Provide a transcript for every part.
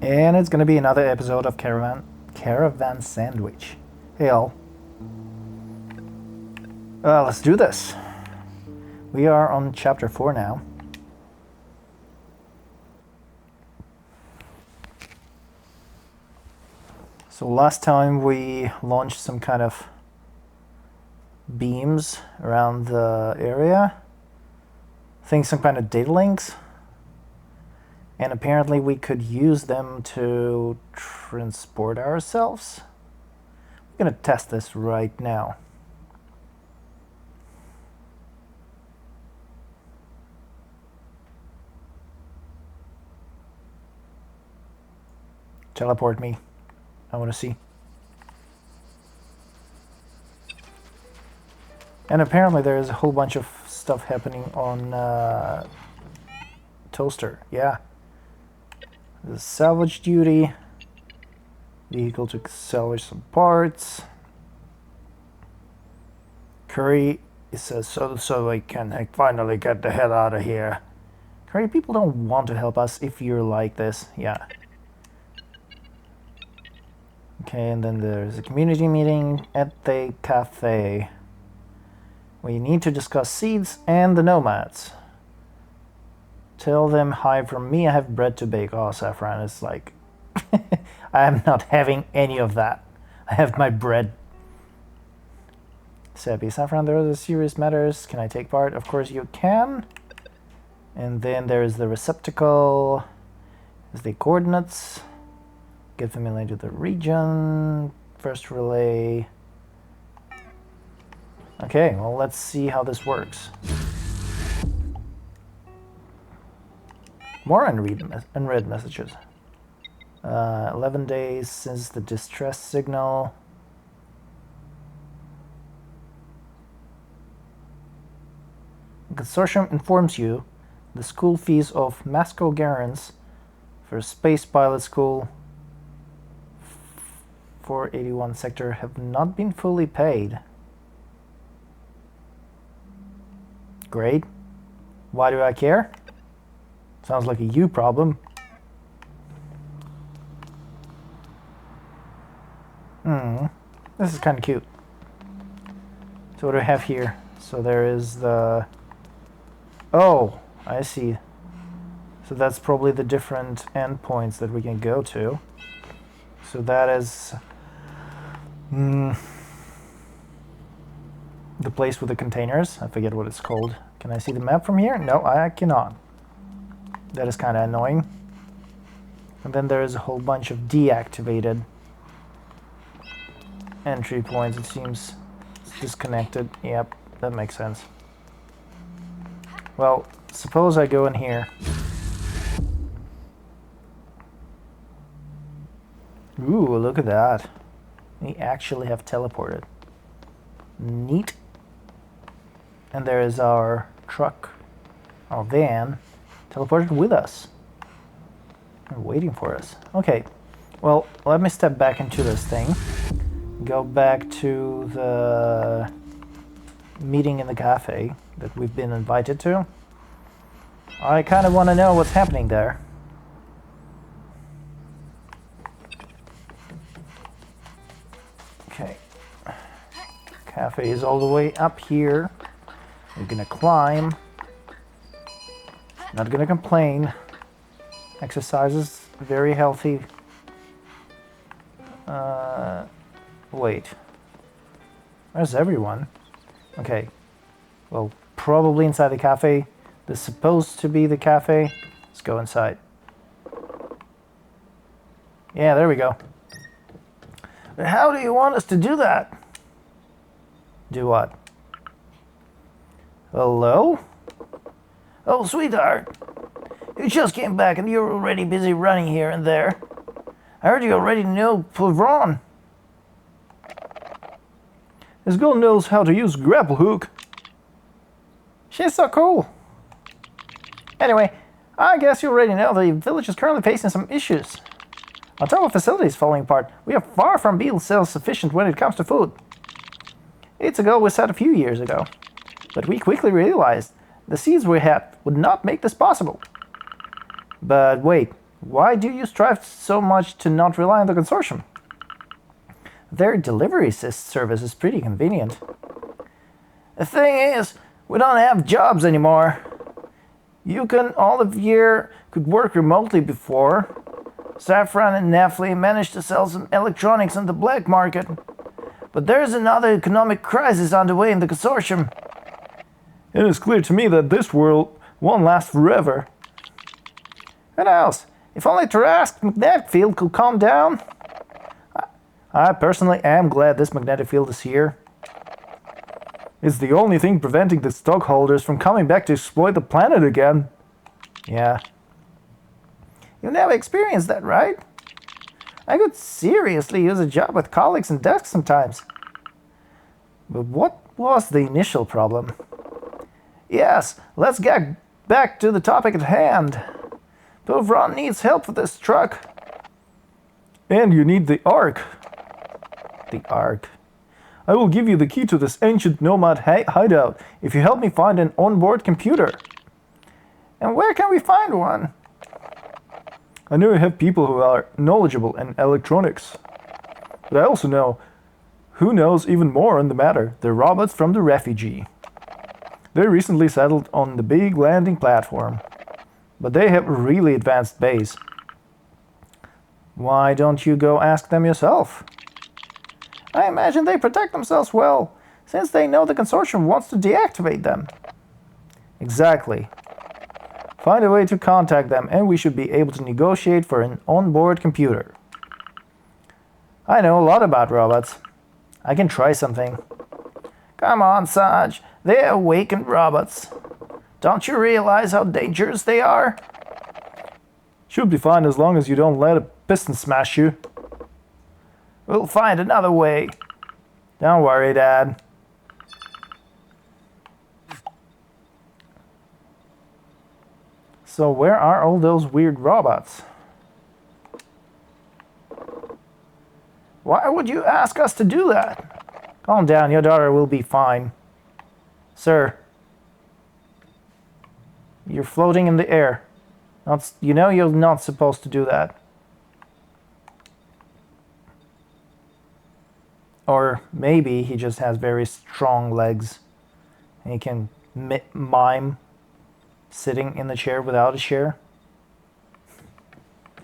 And it's gonna be another episode of Caravan SandWitch. Hey all. Let's do this. We are on chapter 4 now. So last time we launched some kind of beams around the area. I think some kind of data links. And apparently we could use them to transport ourselves. I'm gonna test this right now. Teleport me. I want to see. And apparently there is a whole bunch of stuff happening on Toaster. Yeah. The salvage duty. Vehicle to salvage some parts. Curry says so I can finally get the hell out of here. Curry, people don't want to help us if you're like this. Yeah. Okay, and then there's a community meeting at the cafe. We need to discuss seeds and the nomads. Tell them hi from me, I have bread to bake. Oh, Saffron is like, I am not having any of that. I have my bread. Seppi, Saffron, there are serious matters. Can I take part? Of course you can. And then there's the receptacle. There's the coordinates. Get familiar to the region. First relay. Okay, well, let's see how this works. More unread messages. 11 days since the distress signal. The consortium informs you the school fees of Masco Garants for Space Pilot School 481 sector have not been fully paid. Great. Why do I care? Sounds like a you problem. This is kind of cute. So what do I have here? So there is the... Oh, I see. So that's probably the different endpoints that we can go to. So that is... the place with the containers. I forget what it's called. Can I see the map from here? No, I cannot. That is kind of annoying. And then there is a whole bunch of deactivated entry points. It seems disconnected. Yep, that makes sense. Well, suppose I go in here. Ooh, look at that. We actually have teleported. Neat. And there is our truck, our van, teleported with us. And waiting for us. Okay, well, let me step back into this thing. Go back to the meeting in the cafe that we've been invited to. I kind of want to know what's happening there. Okay. Cafe is all the way up here. We're gonna climb. Not gonna complain. Exercise is very healthy. Wait. Where's everyone? Okay. Well, probably inside the cafe. This is supposed to be the cafe. Let's go inside. Yeah, there we go. But how do you want us to do that? Do what? Hello? Oh, sweetheart. You just came back and you're already busy running here and there. I heard you already know Plavron. This girl knows how to use grapple hook. She's so cool. Anyway, I guess you already know the village is currently facing some issues. On top of facilities falling apart, we are far from being self-sufficient when it comes to food. It's a goal we set a few years ago, but we quickly realized the seeds we had would not make this possible. But wait, Why do you strive so much to not rely on the consortium? Their delivery service is pretty convenient. The thing is, we don't have jobs anymore. All of you could work remotely before. Saffron and Nephi managed to sell some electronics on the black market. But there's another economic crisis underway in the consortium. It is clear to me that this world won't last forever. Who knows? If only Tarask magnetic field could calm down. I personally am glad this magnetic field is here. It's the only thing preventing the stockholders from coming back to exploit the planet again. Yeah. You've never experienced that, right? I could seriously use a job with colleagues and desks sometimes. But what was the initial problem? Yes, let's get back to the topic at hand. Pilvron needs help with this truck. And you need the Ark. The Ark. I will give you the key to this ancient nomad hideout if you help me find an onboard computer. And where can we find one? I know you have people who are knowledgeable in electronics. But I also know who knows even more on the matter, the robots from the refugee. They recently settled on the big landing platform, but they have a really advanced base. Why don't you go ask them yourself? I imagine they protect themselves well, since they know the consortium wants to deactivate them. Exactly. Find a way to contact them and we should be able to negotiate for an onboard computer. I know a lot about robots. I can try something. Come on, Saj. They're awakened robots. Don't you realize how dangerous they are? Should be fine as long as you don't let a piston smash you. We'll find another way. Don't worry, Dad. So where are all those weird robots? Why would you ask us to do that? Calm down, your daughter will be fine. Sir, you're floating in the air. You know you're not supposed to do that. Or maybe he just has very strong legs and he can mime sitting in the chair without a chair.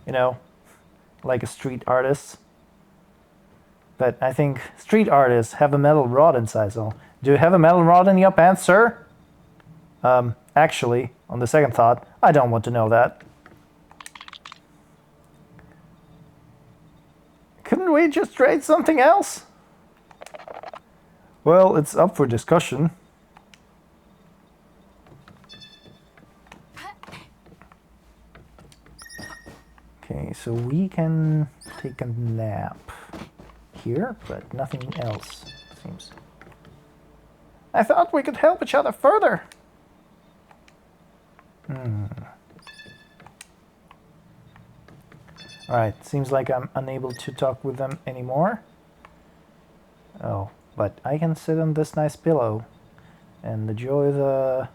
You know, like a street artist. But I think street artists have a metal rod inside, so... Do you have a metal rod in your pants, sir? Actually, on the second thought, I don't want to know that. Couldn't we just trade something else? Well, it's up for discussion. Okay, so we can take a nap here, but nothing else, it seems. I thought we could help each other further. Alright, seems like I'm unable to talk with them anymore. Oh, but I can sit on this nice pillow and enjoy the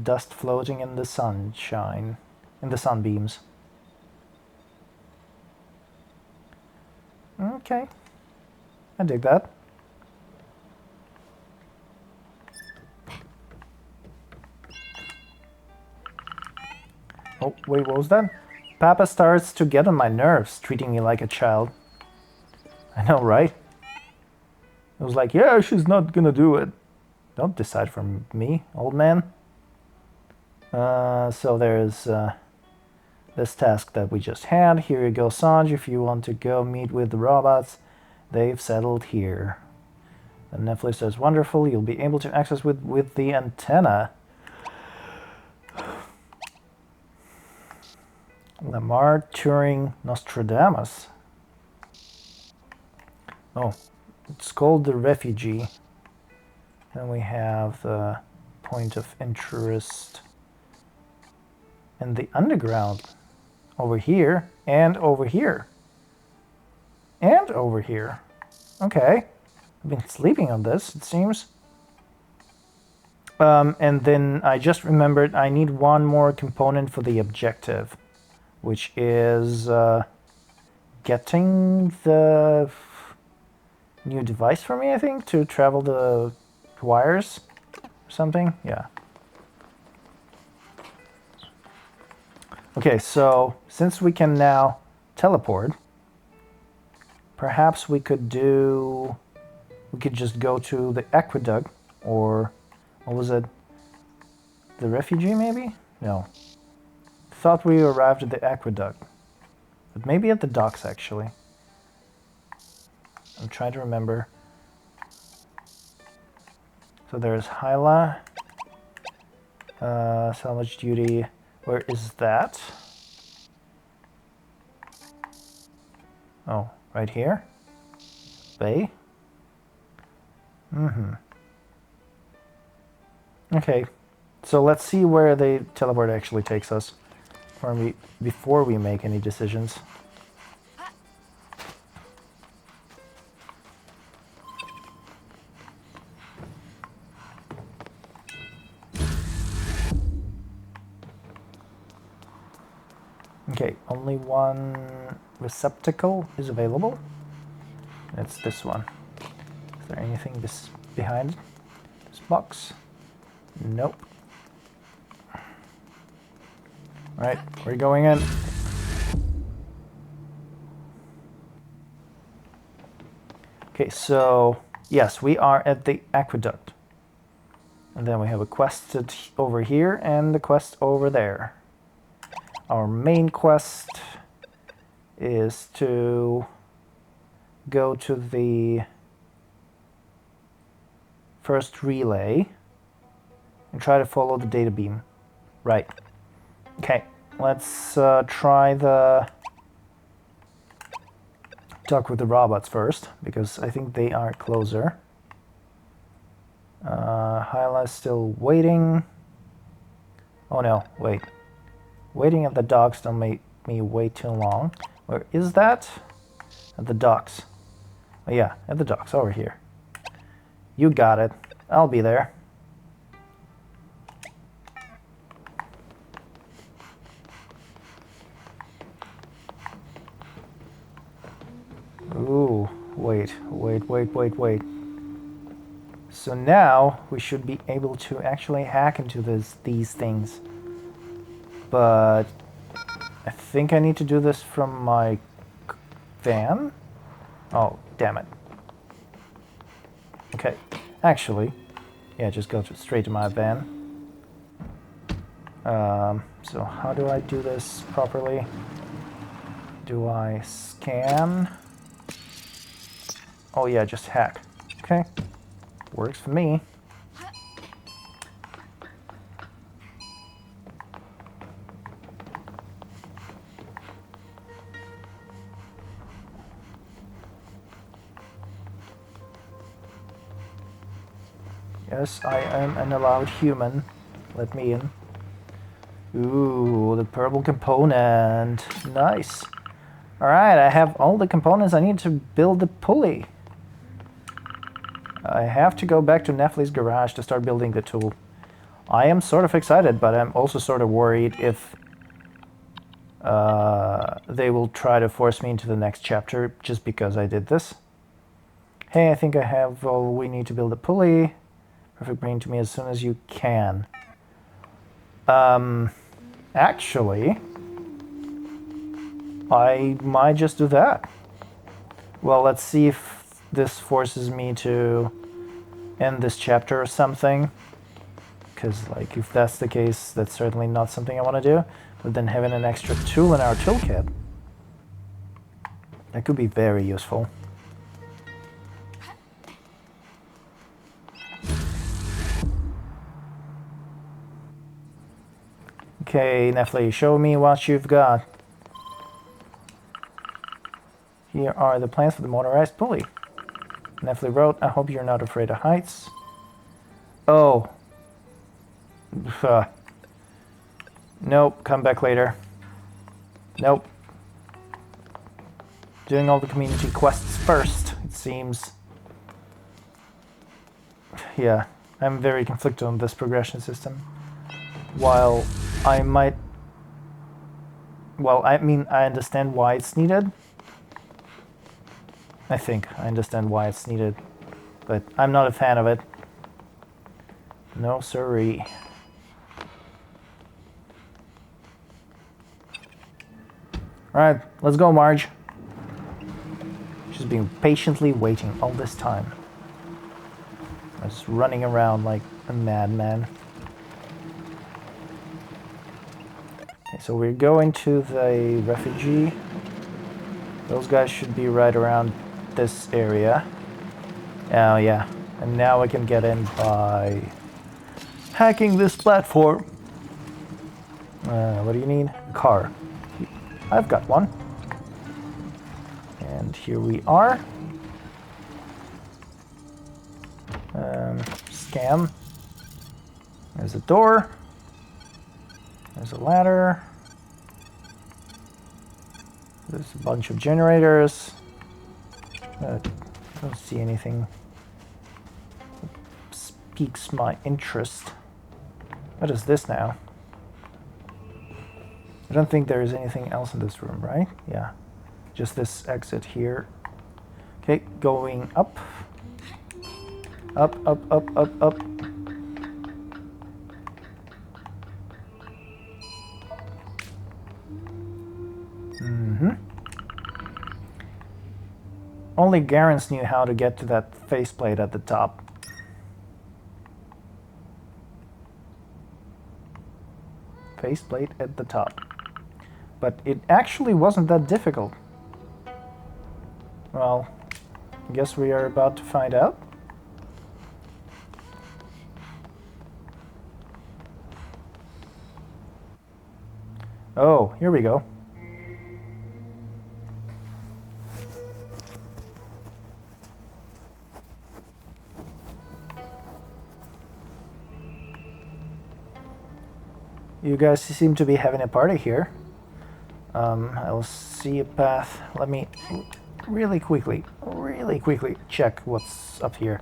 dust floating in the sunshine, in the sunbeams. Okay, I dig that. Oh, wait, what was that? Papa starts to get on my nerves, treating me like a child. I know, right? I was like, yeah, she's not gonna do it. Don't decide for me, old man. So there's this task that we just had. Here you go, Sanj, if you want to go meet with the robots. They've settled here. And Netflix says, wonderful, you'll be able to access with the antenna. Lamar Turing Nostradamus. Oh, it's called the refugee. Then we have the point of interest in the underground. Over here, and over here. And over here. Okay. I've been sleeping on this, it seems. And then I just remembered I need one more component for the objective. which is getting the new device for me, I think, to travel the wires or something. Yeah. Okay, so since we can now teleport, perhaps we could just go to the aqueduct, or what was it? The refugee, maybe? No. Thought we arrived at the aqueduct. But maybe at the docks, actually. I'm trying to remember. So there's Hyla. Salvage duty. Where is that? Oh, right here? Bay? Okay. So let's see where the teleport actually takes us before we make any decisions. Okay, only one receptacle is available. It's this one. Is there anything behind this box? Nope. Alright, we're going in. Okay, so yes, we are at the aqueduct. And then we have a quest over here and the quest over there. Our main quest is to go to the first relay and try to follow the data beam. Right. Okay, let's try the talk with the robots first, because I think they are closer. Hyla's still waiting. Oh no, wait. Waiting at the docks don't make me wait too long. Where is that? At the docks. Oh yeah, at the docks, over here. You got it. I'll be there. Ooh, wait. So now we should be able to actually hack into these things. But I think I need to do this from my van. Oh, damn it. Okay, actually, yeah, just go straight to my van. So how do I do this properly? Do I scan? Oh yeah, just hack. Okay, works for me. Yes, I am an allowed human. Let me in. Ooh, the purple component. Nice. Alright, I have all the components I need to build the pulley. I have to go back to Nefli's garage to start building the tool. I am sort of excited, but I'm also sort of worried if they will try to force me into the next chapter just because I did this. Hey, I think I have all we need to build a pulley. Perfect, bring to me as soon as you can. Actually, I might just do that. Well, let's see if this forces me to end this chapter or something. Because, like, if that's the case, that's certainly not something I want to do. But then having an extra tool in our toolkit, that could be very useful. Okay, Nefli, show me what you've got. Here are the plans for the motorized pulley. Nefli wrote, I hope you're not afraid of heights. Oh. Nope, come back later. Nope. Doing all the community quests first, it seems. Yeah, I'm very conflicted on this progression system. While I might Well, I mean, I understand why it's needed. I think I understand why it's needed, but I'm not a fan of it. No siree. Alright, let's go, Marge. She's been patiently waiting all this time. I was running around like a madman. Okay, so we're going to the refugee. Those guys should be right around this area. Oh yeah, and now I can get in by hacking this platform. What do you need? A car. I've got one. And here we are. Scam. There's a door. There's a ladder. There's a bunch of generators. I don't see anything that piques my interest. What is this now? I don't think there is anything else in this room, right? Yeah. Just this exit here. Okay, going up. Up, up, up, up, up. Only Garance knew how to get to that faceplate at the top. Faceplate at the top. But it actually wasn't that difficult. Well, I guess we are about to find out. Oh, here we go. You guys seem to be having a party here. I'll see a path. Let me really quickly check what's up here.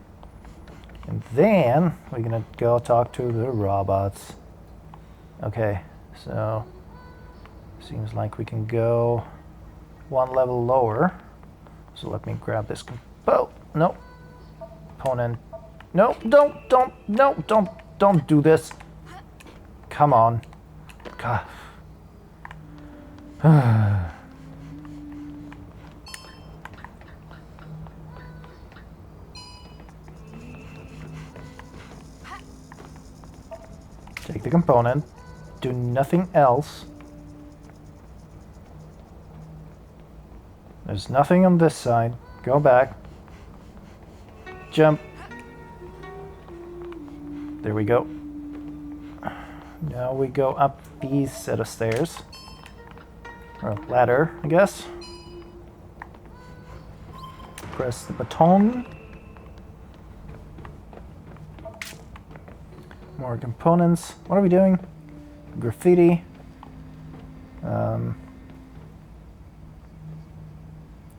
And then we're gonna go talk to the robots. Okay, so seems like we can go one level lower. So let me grab this. Oh, no. Opponent. No, don't do this. Come on. God. Take the component. Do nothing else. There's nothing on this side. Go back. Jump. There we go. Now we go up these set of stairs. Or ladder, I guess. Press the button. More components. What are we doing? Graffiti.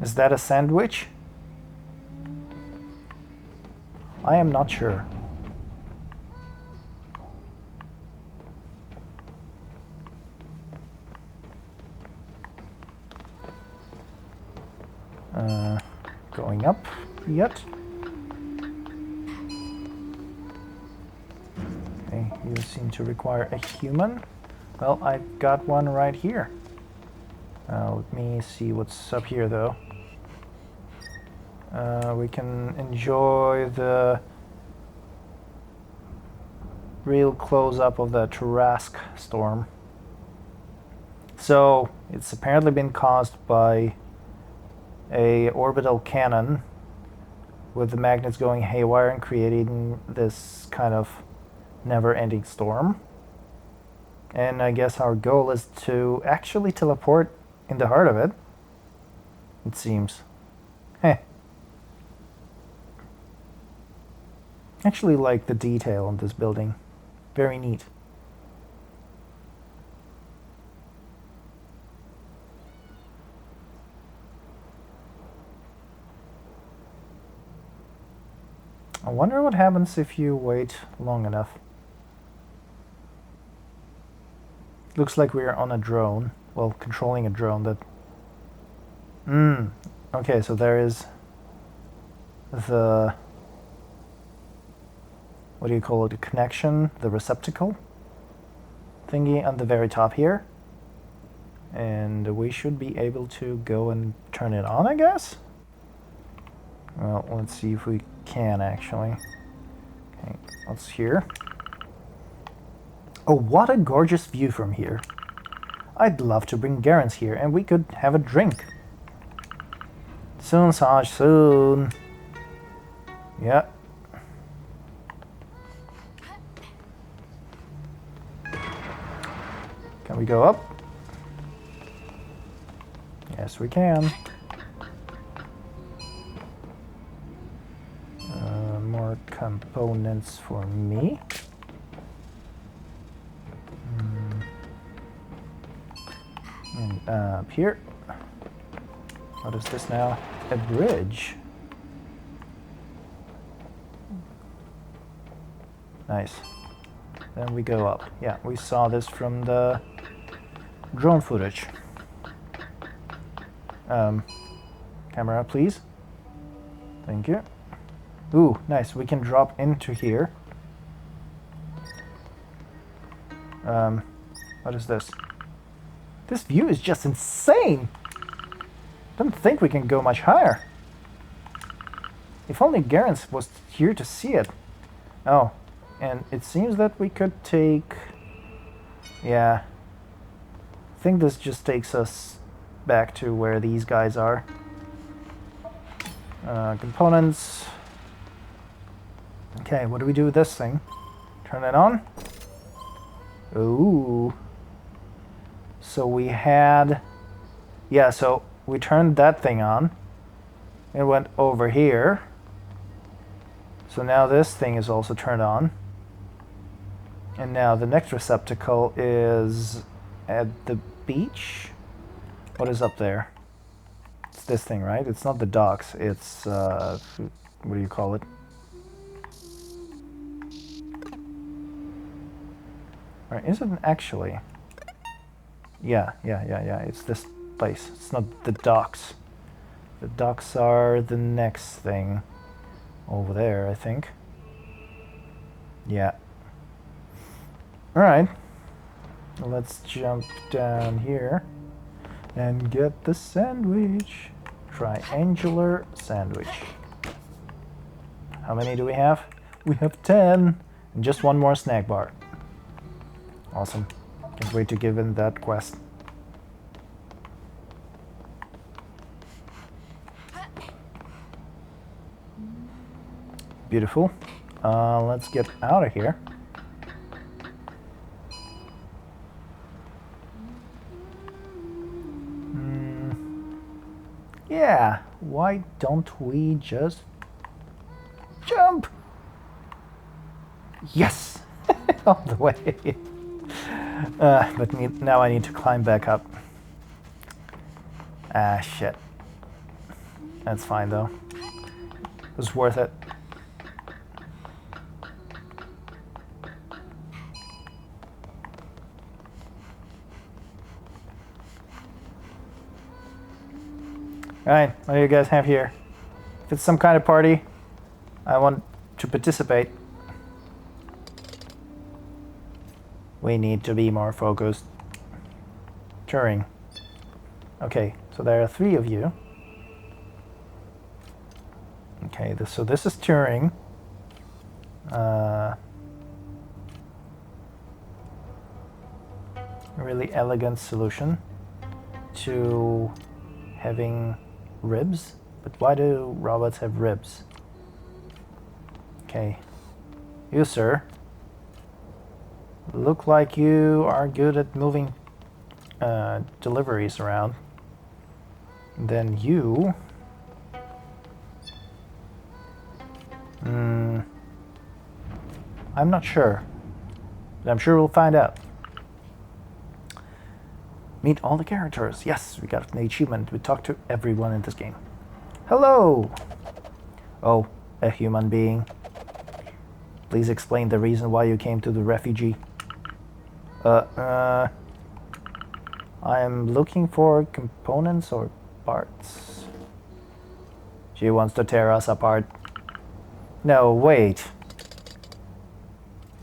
Is that a sandwich? I am not sure. Going up yet? Okay, you seem to require a human. Well, I've got one right here. Let me see what's up here, though. We can enjoy the real close-up of the Tarrasque storm. So, it's apparently been caused by a orbital cannon with the magnets going haywire and creating this kind of never-ending storm. And I guess our goal is to actually teleport in the heart of it. It seems. Heh. Actually like the detail on this building. Very neat. I wonder what happens if you wait long enough. Looks like we're on a drone. well, controlling a drone that... Okay, so there is the... What do you call it? The connection, the receptacle thingy on the very top here. And we should be able to go and turn it on, I guess? Well, let's see if we can, actually. Okay, what's here? Oh, what a gorgeous view from here. I'd love to bring Garance here, and we could have a drink. Soon, Saj, soon. Yeah. Can we go up? Yes, we can. More components for me. And up here. What is this now? A bridge. Nice. Then we go up. Yeah, we saw this from the drone footage. Camera, please. Thank you. Ooh, nice. We can drop into here. What is this? This view is just insane! Don't think we can go much higher. If only Garance was here to see it. Oh, and it seems that we could take... Yeah. I think this just takes us back to where these guys are. Components. Okay, what do we do with this thing? Turn it on. Ooh. So we had... Yeah, so we turned that thing on. It went over here. So now this thing is also turned on. And now the next receptacle is at the beach. What is up there? It's this thing, right? It's not the docks. It's, what do you call it? Or is it actually? Yeah. It's this place. It's not the docks. The docks are the next thing. Over there, I think. Yeah. Alright. Let's jump down here and get the sandwich. Triangular sandwich. How many do we have? We have 10. And just one more snack bar. Awesome. Can't wait to give in that quest. Beautiful. Let's get out of here. Yeah, why don't we just jump? Yes! All the way. But now I need to climb back up. Ah, shit. That's fine, though. It was worth it. Alright, what do you guys have here? If it's some kind of party, I want to participate. We need to be more focused. Turing. Okay, so there are 3 of you. Okay, so this is Turing. A really elegant solution to having ribs. But why do robots have ribs? Okay. You, sir. Look like you are good at moving deliveries around. Then you... I'm not sure. But I'm sure we'll find out. Meet all the characters. Yes, we got an achievement. We talked to everyone in this game. Hello! Oh, a human being. Please explain the reason why you came to the refugee. I'm looking for components or parts. She wants to tear us apart. No, wait.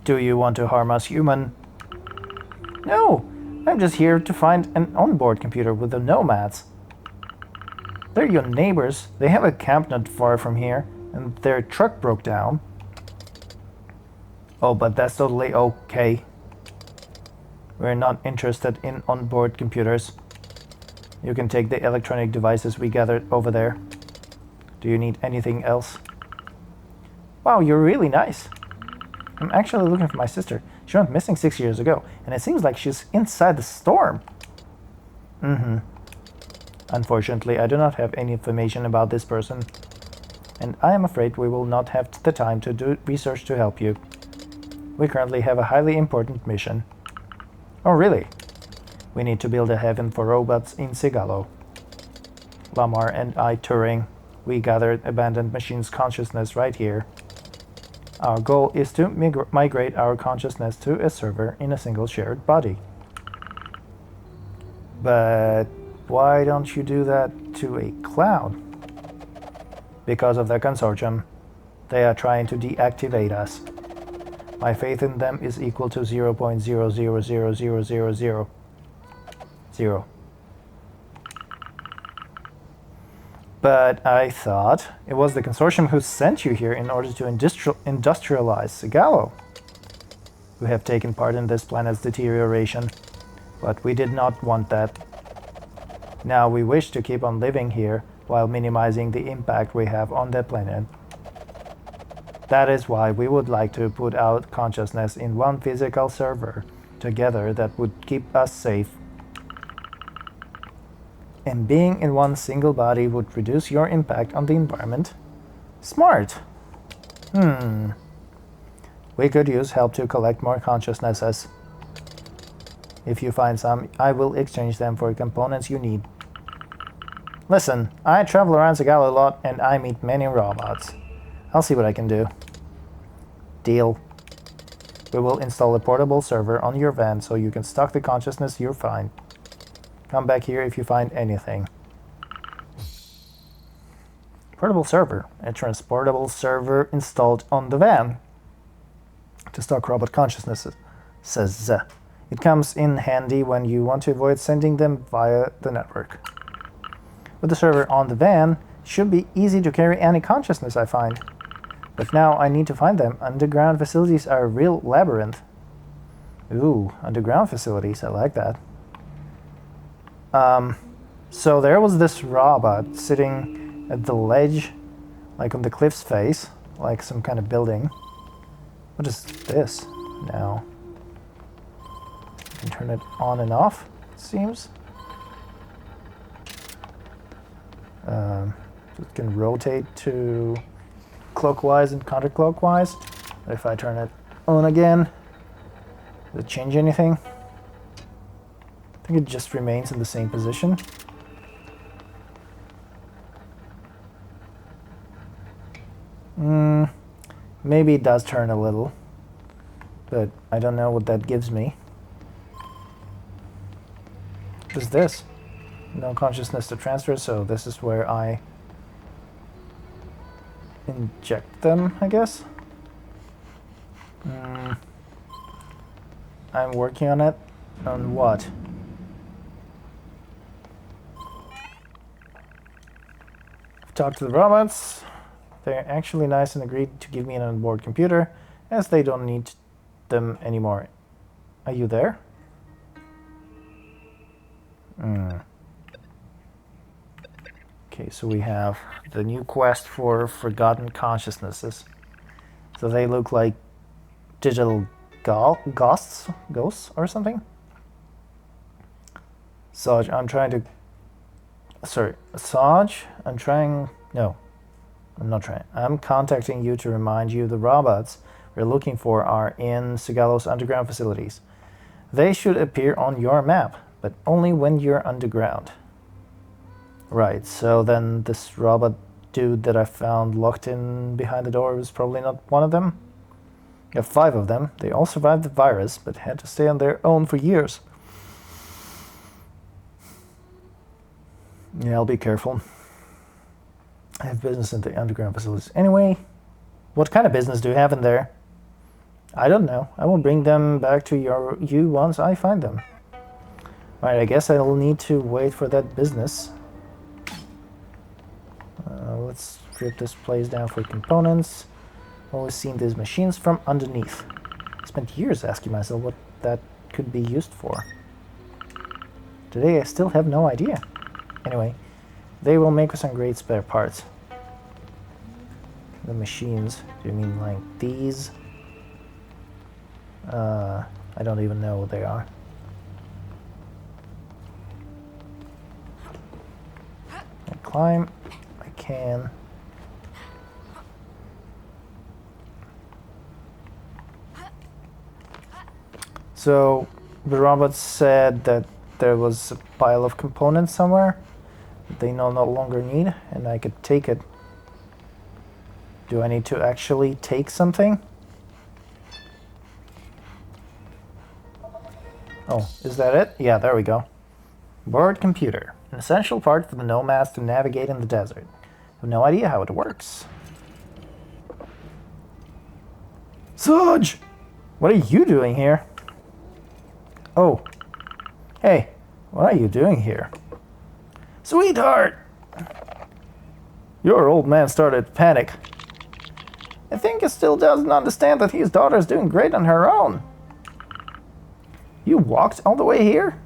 Do you want to harm us, human? No, I'm just here to find an onboard computer with the nomads. They're your neighbors. They have a camp not far from here, and their truck broke down. Oh, but that's totally okay. We're not interested in onboard computers. You can take the electronic devices we gathered over there. Do you need anything else? Wow, you're really nice. I'm actually looking for my sister. She went missing 6 years ago, and it seems like she's inside the storm. Unfortunately, I do not have any information about this person, and I am afraid we will not have the time to do research to help you. We currently have a highly important mission. Oh, really? We need to build a heaven for robots in Sigalo. Lamar and I, Turing, we gathered abandoned machines' consciousness right here. Our goal is to migrate our consciousness to a server in a single shared body. But why don't you do that to a cloud? Because of the consortium. They are trying to deactivate us. My faith in them is equal to 0.0000000. But I thought it was the consortium who sent you here in order to industrialize Sigalo. We have taken part in this planet's deterioration, but we did not want that. Now we wish to keep on living here while minimizing the impact we have on the planet. That is why we would like to put our consciousness in one physical server together that would keep us safe. And being in one single body would reduce your impact on the environment. Smart. We could use help to collect more consciousnesses. If you find some, I will exchange them for components you need. Listen, I travel around Sigalo a lot and I meet many robots. I'll see what I can do. Deal. We will install a portable server on your van so you can stock the consciousness you find. Come back here if you find anything. Portable server. A transportable server installed on the van to stock robot consciousnesses. Says it comes in handy when you want to avoid sending them via the network. With the server on the van, it should be easy to carry any consciousness I find. But now I need to find them. Underground facilities are a real labyrinth. Ooh, underground facilities. I like that. So there was this robot sitting at the ledge, like on the cliff's face, like some kind of building. What is this now? You can turn it on and off, it seems. It can rotate to clockwise and counterclockwise. But if I turn it on again, does it change anything? I think it just remains in the same position. Maybe it does turn a little, but I don't know what that gives me. What is this? No consciousness to transfer, so this is where I inject them, I guess. I'm working on it. On what? I've talked to the robots. They're actually nice and agreed to give me an onboard computer, as they don't need them anymore. Are you there? Okay, so we have the new quest for forgotten consciousnesses. So they look like digital ghosts or something. Sarge, I'm trying to... Sorry, Sarge, No, I'm not trying. I'm contacting you to remind you the robots we're looking for are in Sigalo's underground facilities. They should appear on your map, but only when you're underground. Right, so then this robot dude that I found locked in behind the door was probably not one of them? You have 5 of them. They all survived the virus, but had to stay on their own for years. Yeah, I'll be careful. I have business in the underground facilities. Anyway, what kind of business do you have in there? I don't know. I will bring them back to you once I find them. Alright, I guess I'll need to wait for that business. Let's strip this place down for components. Always seen these machines from underneath. I spent years asking myself what that could be used for. Today I still have no idea. Anyway, they will make us some great spare parts. The machines, do you mean like these? I don't even know what they are. I climb. I can. So the robot said that there was a pile of components somewhere that they no longer need, and I could take it. Do I need to actually take something? Oh, is that it? Yeah, there we go. Board computer. An essential part for the nomads to navigate in the desert. I have no idea how it works. Sarge! What are you doing here? Oh. Hey, what are you doing here? Sweetheart! Your old man started to panic. I think he still doesn't understand that his daughter's doing great on her own. You walked all the way here?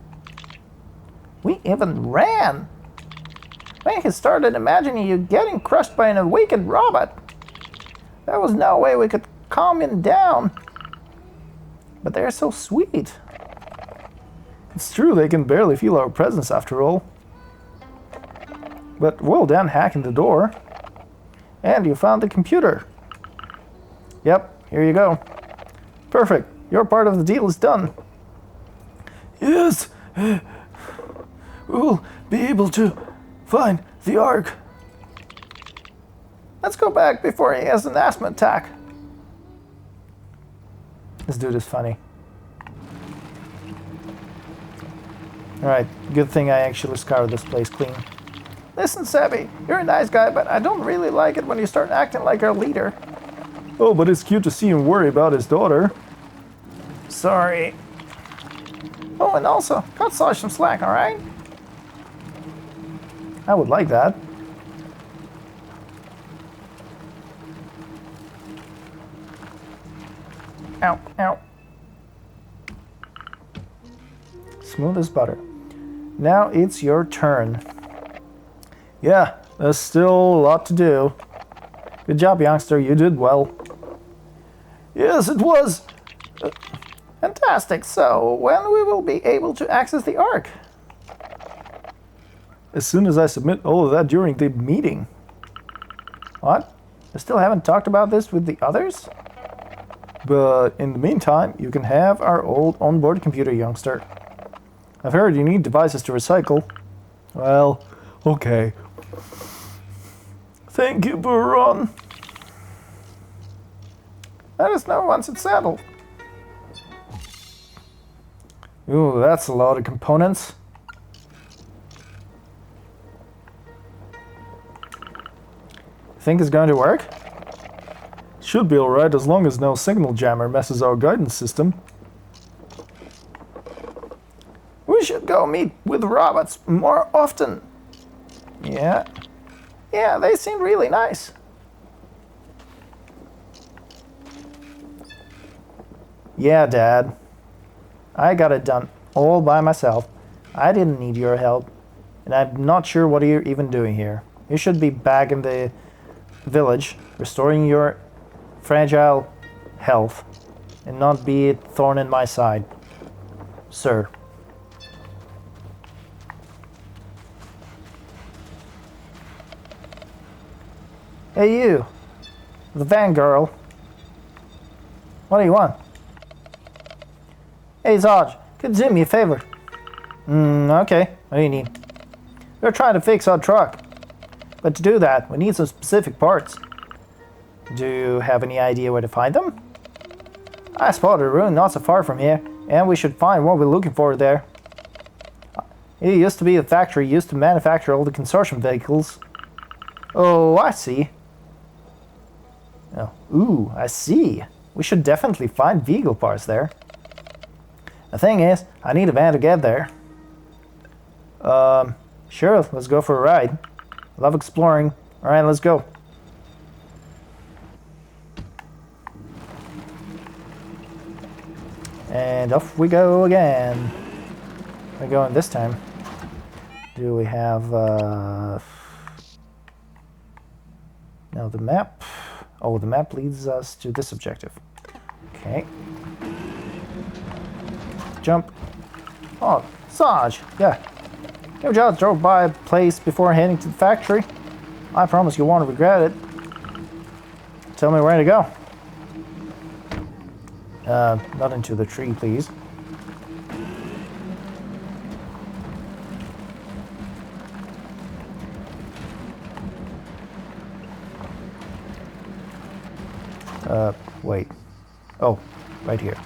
We even ran. When he started imagining you getting crushed by an awakened robot, there was no way we could calm him down. But they're so sweet. It's true they can barely feel our presence after all. But well done hacking the door. And you found the computer. Yep, here you go. Perfect. Your part of the deal is done. Yes. We'll be able to find the Ark. Let's go back before he has an asthma attack. This dude is funny. Alright, good thing I actually scoured this place clean. Listen, Sebby, you're a nice guy, but I don't really like it when you start acting like our leader. Oh, but it's cute to see him worry about his daughter. Sorry. Oh, and also, cut Sarge some slack, alright? I would like that. Ow, ow. Smooth as butter. Now it's your turn. Yeah, there's still a lot to do. Good job, youngster. You did well. Yes, it was. Fantastic. So, when we will be able to access the Ark? As soon as I submit all of that during the meeting. What? I still haven't talked about this with the others? But in the meantime, you can have our old onboard computer, youngster. I've heard you need devices to recycle. Well, okay. Thank you, Baron. Let us know once it's settled. Ooh, that's a lot of components. Think it's going to work? Should be alright as long as no signal jammer messes our guidance system. We should go meet with robots more often. Yeah. Yeah, they seem really nice. Yeah, Dad. I got it done all by myself. I didn't need your help. And I'm not sure what you're even doing here. You should be back in the village, restoring your fragile health, and not be a thorn in my side, sir. Hey you, the van girl. What do you want? Hey Sarge, could you do me a favor? Okay, what do you need? We're trying to fix our truck. But to do that, we need some specific parts. Do you have any idea where to find them? I spotted a ruin not so far from here, and we should find what we're looking for there. It used to be a factory used to manufacture all the consortium vehicles. Oh, I see. Oh, ooh, I see. We should definitely find vehicle parts there. The thing is, I need a van to get there. Sure, let's go for a ride. Love exploring. Alright, let's go. And off we go again. We're going this time. Do we have, no, the map. Oh, the map leads us to this objective. Okay. Jump. Oh, Sarge. Yeah. You just drove by a place before heading to the factory. I promise you won't regret it. Tell me where to go. Not into the tree, please. Wait. Oh, right here.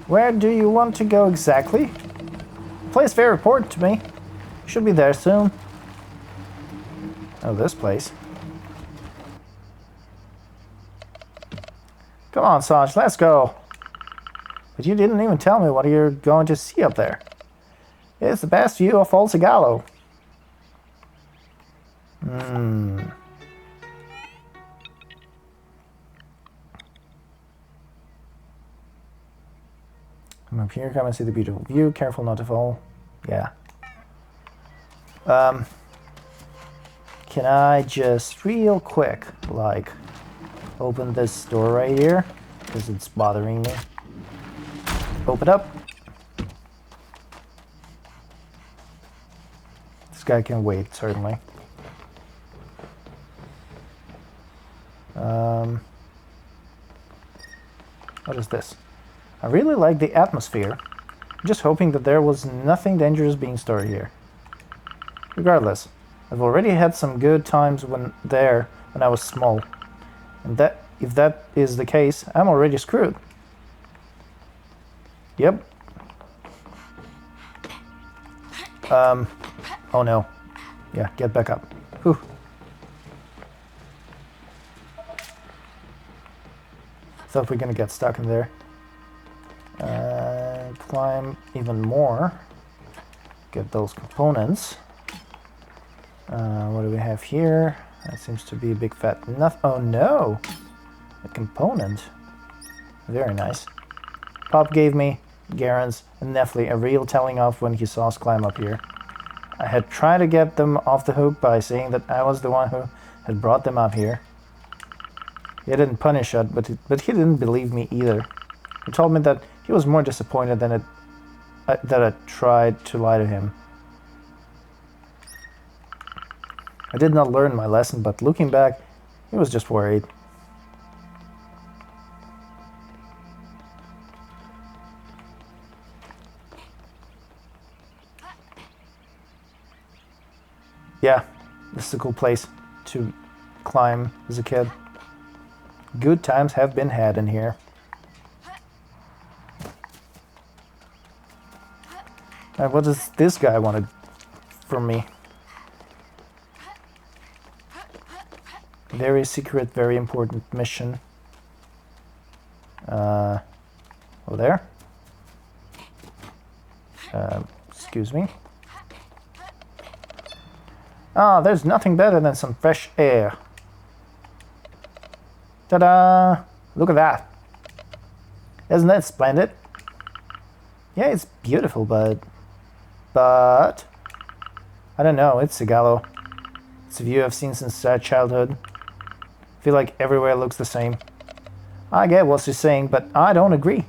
Where do you want to go exactly? Place very important to me. Should be there soon. Oh, this place. Come on, Sanj, let's go. But you didn't even tell me what you're going to see up there. It's the best view of Old Sigalo. Come up here, come and see the beautiful view. Careful not to fall. Yeah. Can I just real quick, like, open this door right here? Because it's bothering me. Open up. This guy can wait, certainly. What is this? I really like the atmosphere. I'm just hoping that there was nothing dangerous being stored here. Regardless, I've already had some good times when I was small. And if that is the case, I'm already screwed. Yep. Oh no. Yeah, get back up. Whew. Thought we're gonna get stuck in there. Climb even more. Get those components. What do we have here? That seems to be a big fat nothing. Oh no! A component. Very nice. Pop gave me, Garens, and Nefli a real telling off when he saw us climb up here. I had tried to get them off the hook by saying that I was the one who had brought them up here. He didn't punish us, but he didn't believe me either. He told me that he was more disappointed than that I tried to lie to him. I did not learn my lesson, but looking back, he was just worried. Yeah, this is a cool place to climb as a kid. Good times have been had in here. And what does this guy want from me? Very secret, very important mission. Over there. Excuse me. Ah, there's nothing better than some fresh air. Ta-da! Look at that. Isn't that splendid? Yeah, it's beautiful, but I don't know, it's Sigalo. It's a view I've seen since childhood. I feel like everywhere looks the same. I get what you're saying, but I don't agree.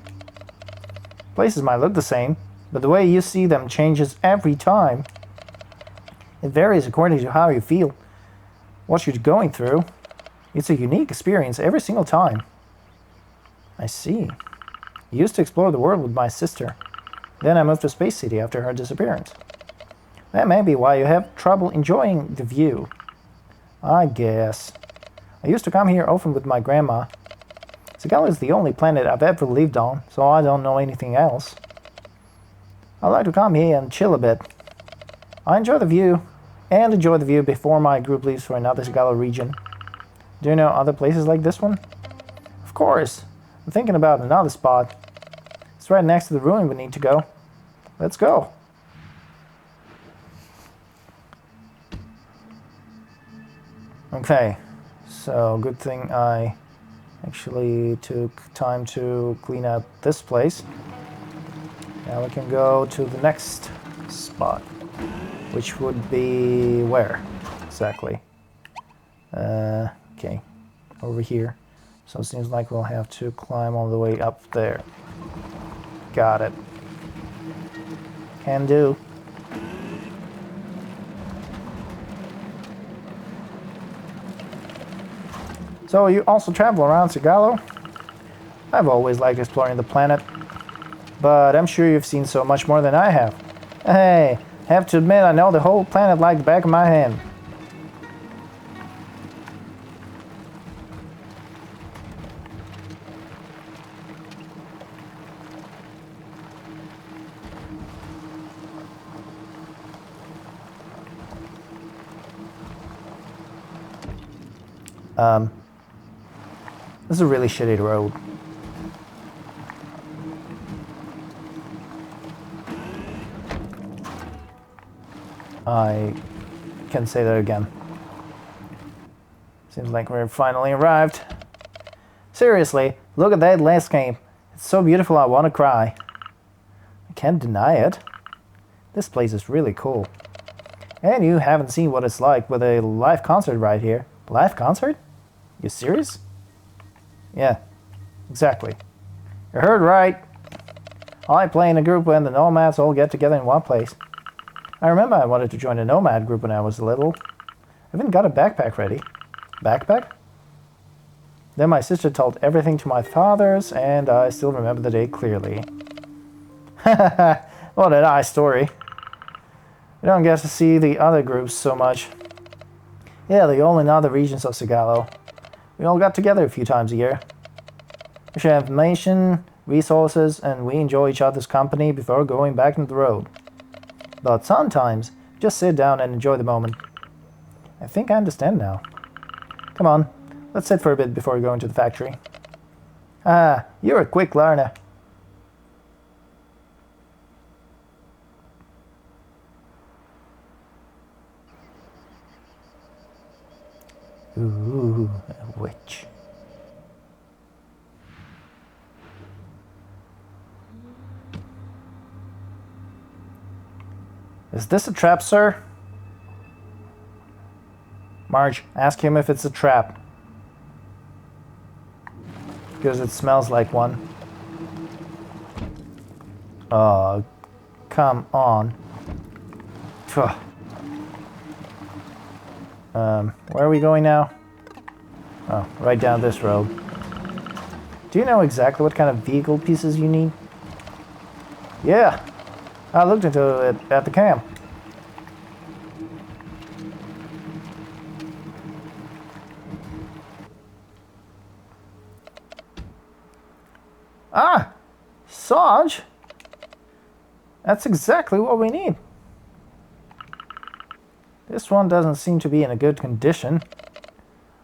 Places might look the same, but the way you see them changes every time. It varies according to how you feel, what you're going through. It's a unique experience every single time. I see. I used to explore the world with my sister. Then I moved to Space City after her disappearance. That may be why you have trouble enjoying the view. I guess. I used to come here often with my grandma. Sigala is the only planet I've ever lived on, so I don't know anything else. I like to come here and chill a bit. I enjoy the view, and enjoy the view before my group leaves for another Sigalo region. Do you know other places like this one? Of course. I'm thinking about another spot. It's right next to the ruin we need to go. Let's go. Okay, so good thing I actually took time to clean out this place. Now we can go to the next spot, which would be where exactly? Okay, over here. So it seems like we'll have to climb all the way up there. Got it. Can do. So you also travel around Sigalo? I've always liked exploring the planet, but I'm sure you've seen so much more than I have. Hey, have to admit I know the whole planet like the back of my hand. This is a really shitty road. I can say that again. Seems like we're finally arrived. Seriously, look at that landscape. It's so beautiful I want to cry. I can't deny it. This place is really cool. And you haven't seen what it's like with a live concert right here. Live concert? You serious? Yeah, exactly. You heard right. I play in a group when the nomads all get together in one place. I remember I wanted to join a nomad group when I was little. I even got a backpack ready. Backpack? Then my sister told everything to my fathers, and I still remember the day clearly. What a nice story. We don't get to see the other groups so much. Yeah, they're all in other regions of Sigalo. We all got together a few times a year. We share information, resources, and we enjoy each other's company before going back on the road. But sometimes, just sit down and enjoy the moment. I think I understand now. Come on, let's sit for a bit before we go into the factory. Ah, you're a quick learner. Ooh, a witch. Is this a trap, sir? Marge, ask him if it's a trap. Because it smells like one. Oh, come on. Phew. Where are we going now? Oh, right down this road. Do you know exactly what kind of vehicle pieces you need? Yeah, I looked into it at the camp. Ah! Sarge! That's exactly what we need. This one doesn't seem to be in a good condition.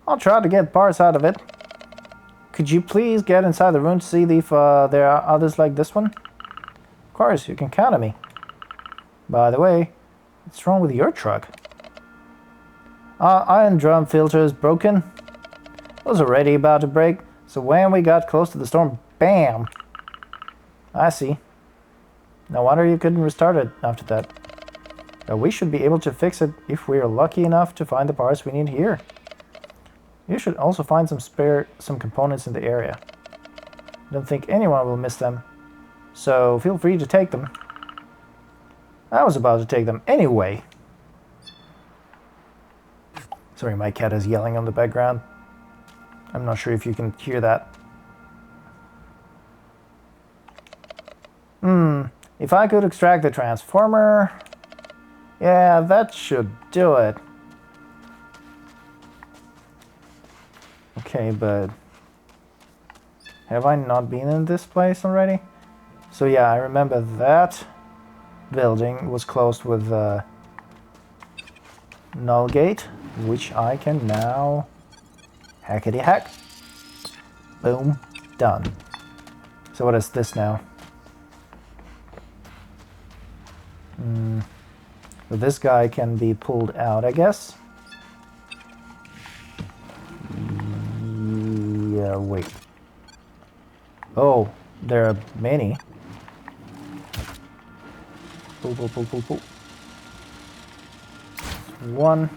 I'll try to get parts out of it. Could you please get inside the room to see if there are others like this one? Of course, you can count on me. By the way, what's wrong with your truck? Our iron drum filter is broken. It was already about to break, so when we got close to the storm, bam! I see. No wonder you couldn't restart it after that. But we should be able to fix it if we are lucky enough to find the parts we need here. You should also find some components in the area. I don't think anyone will miss them, so feel free to take them. I was about to take them anyway. Sorry, my cat is yelling on the background. I'm not sure if you can hear that. If I could extract the transformer... Yeah, that should do it. Okay, but... Have I not been in this place already? So yeah, I remember that. building was closed with null gate, which I can now hackety hack. Boom, done. So what is this now? So this guy can be pulled out, I guess. Yeah, wait. Oh, there are many. Pull, pull, pull, pull, pull. 1,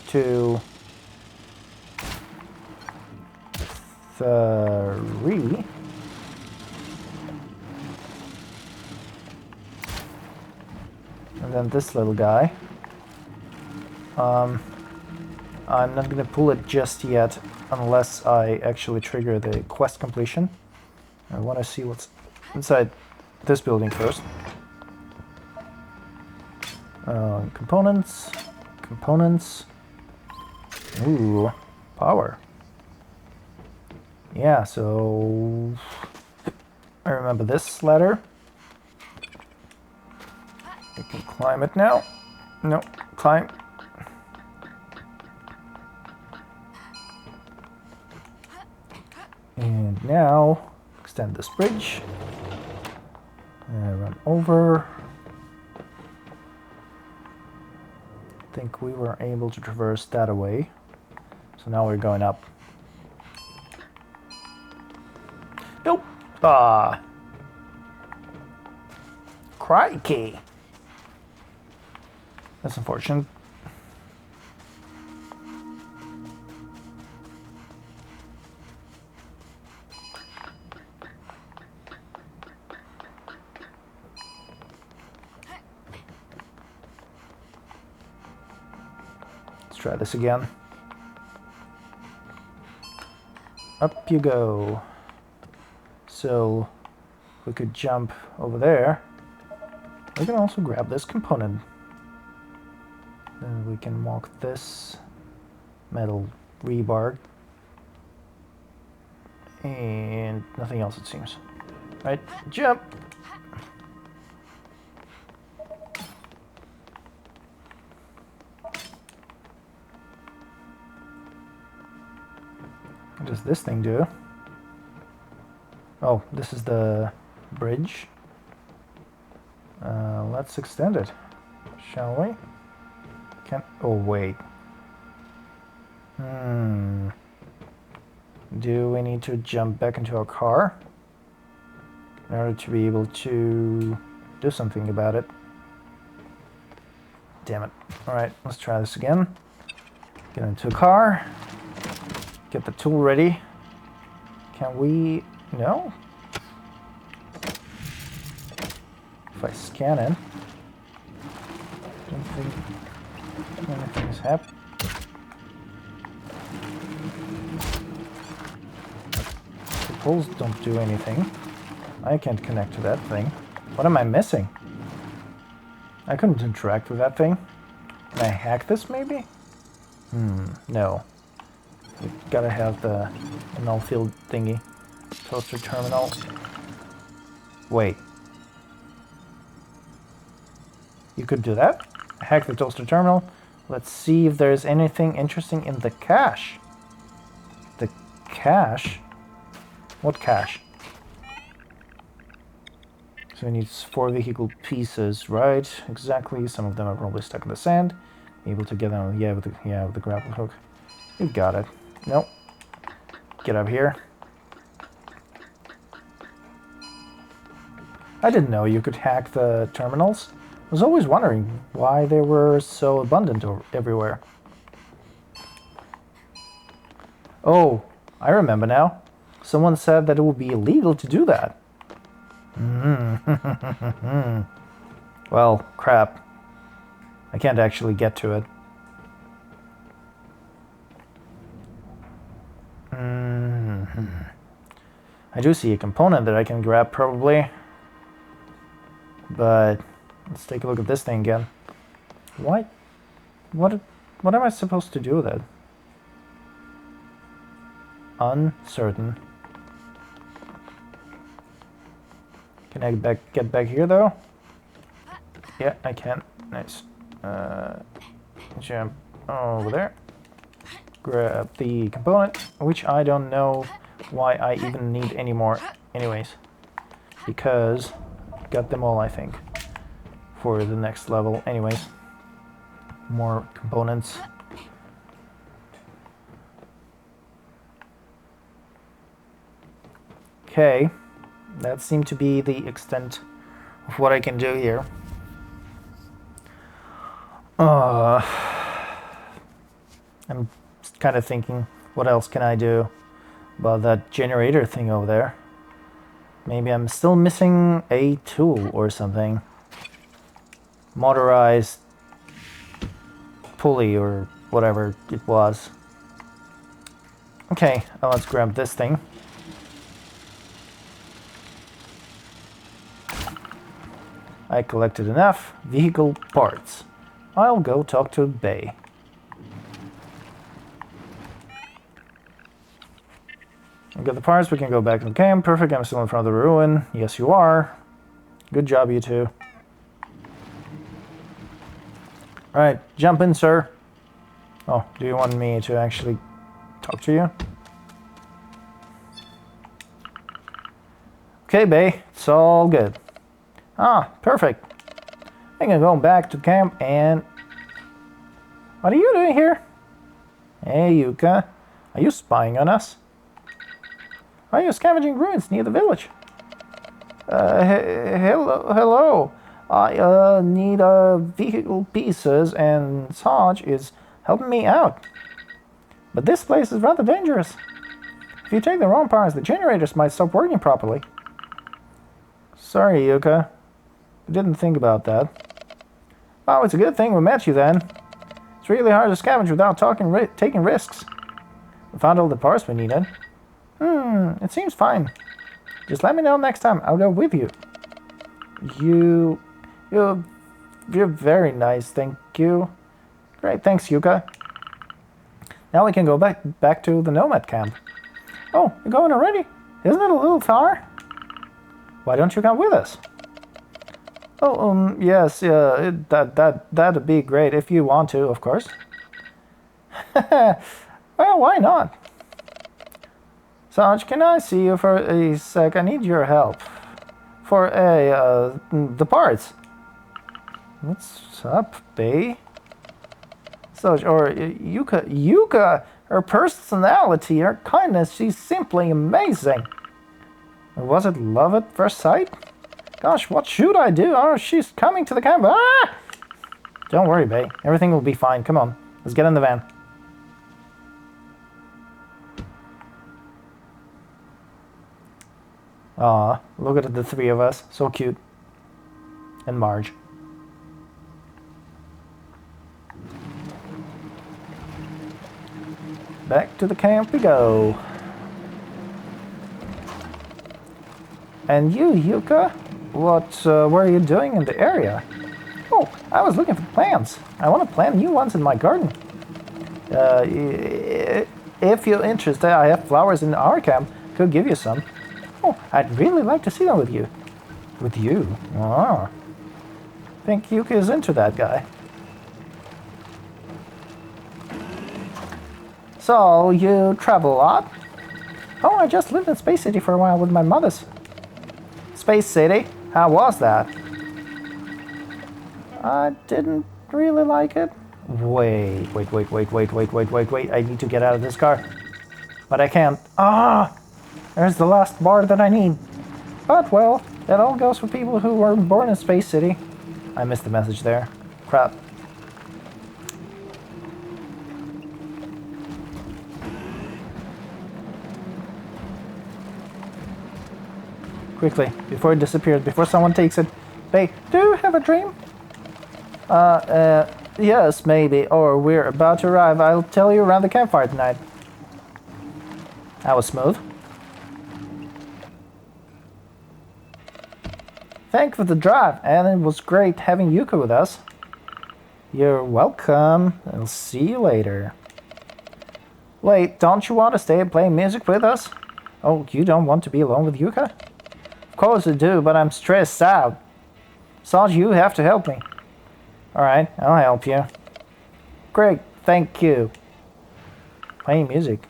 2, 3. And then this little guy. I'm not gonna pull it just yet unless I actually trigger the quest completion. I want to see what's inside this building first. Components. Components. Ooh, power. Yeah, so I remember this ladder. We can climb it now. No, climb. And now extend this bridge. Run over. I think we were able to traverse that away. So now we're going up. Nope. Ah. Crikey. That's unfortunate. Let's try this again. Up you go. So we could jump over there. We can also grab this component. Then we can walk this metal rebar. And nothing else, it seems. Right, jump! What does this thing do? Oh, this is the bridge. Let's extend it, shall we? Oh, wait. Do we need to jump back into our car in order to be able to do something about it? Damn it. Alright, let's try this again. Get into a car. Get the tool ready. Can we... No? If I scan it, I don't think anything's happened. The poles don't do anything. I can't connect to that thing. What am I missing? I couldn't interact with that thing. Can I hack this, maybe? No. You gotta have the null field thingy. Toaster terminal. Wait. You could do that? Hack the toaster terminal. Let's see if there's anything interesting in the cache. The cache? What cache? So it needs 4 vehicle pieces, right? Exactly. Some of them are probably stuck in the sand. Able to get them, yeah, with the grapple hook. You got it. Nope. Get up here. I didn't know you could hack the terminals. I was always wondering why they were so abundant everywhere. Oh, I remember now. Someone said that it would be illegal to do that. Well, crap. I can't actually get to it. I do see a component that I can grab, probably. But let's take a look at this thing again. What am I supposed to do with it? Uncertain. Can I get back here though? Yeah, I can. Nice. Jump over there. Grab the component, which I don't know why I even need any more anyways. Because I got them all, I think, for the next level anyways. More components. Okay, that seemed to be the extent of what I can do here. I'm kind of thinking, what else can I do about that generator thing over there? Maybe I'm still missing a tool or something. Motorized pulley or whatever it was. Okay, now let's grab this thing. I collected enough vehicle parts. I'll go talk to Bay. We got the parts, we can go back to the camp. Perfect, I'm still in front of the ruin. Yes, you are. Good job, you two. Alright, jump in, sir. Oh, do you want me to actually talk to you? Okay, Bay, it's all good. Ah, perfect. I can go back to camp and... What are you doing here? Hey, Yuka. Are you spying on us? Are you scavenging ruins near the village? Hello. I need vehicle pieces and Sarge is helping me out. But this place is rather dangerous. If you take the wrong parts, the generators might stop working properly. Sorry, Yuka. I didn't think about that. Oh, it's a good thing we met you then. It's really hard to scavenge without taking risks. We found all the parts we needed. It seems fine. Just let me know next time. I'll go with you. You're very nice, thank you. Great, thanks, Yuka. Now we can go back to the Nomad camp. Oh, you're going already? Isn't it a little far? Why don't you come with us? Oh, yes, that'd be great if you want to, of course. Well, why not? Sarge, can I see you for a sec? I need your help. For the parts. What's up, Bay? Sarge, or Yuka, her personality, her kindness, she's simply amazing. Or was it love at first sight? Gosh, what should I do? Oh, she's coming to the camp. Ah! Don't worry, Bay. Everything will be fine. Come on, let's get in the van. Aw, look at the three of us. So cute. And Marge. Back to the camp we go. And you, Yuka? What were you doing in the area? Oh, I was looking for plants. I want to plant new ones in my garden. If you're interested, I have flowers in our camp. Could give you some. Oh, I'd really like to see them with you. With you? Ah. Think Yuka is into that guy. So, you travel a lot? Oh, I just lived in Space City for a while with my mothers. Space City? How was that? I didn't really like it. Wait. I need to get out of this car. But I can't. Ah! There's the last bar that I need. But, well, that all goes for people who were born in Space City. I missed the message there. Crap. Quickly, before it disappears, before someone takes it. Hey, do you have a dream? Yes, maybe. Or we're about to arrive. I'll tell you around the campfire tonight. That was smooth. Thanks for the drive, and it was great having Yuka with us. You're welcome. I'll see you later. Wait, don't you want to stay and play music with us? Oh, you don't want to be alone with Yuka? Of course I do, but I'm stressed out. Sarge, you have to help me. Alright, I'll help you. Great, thank you. Playing music.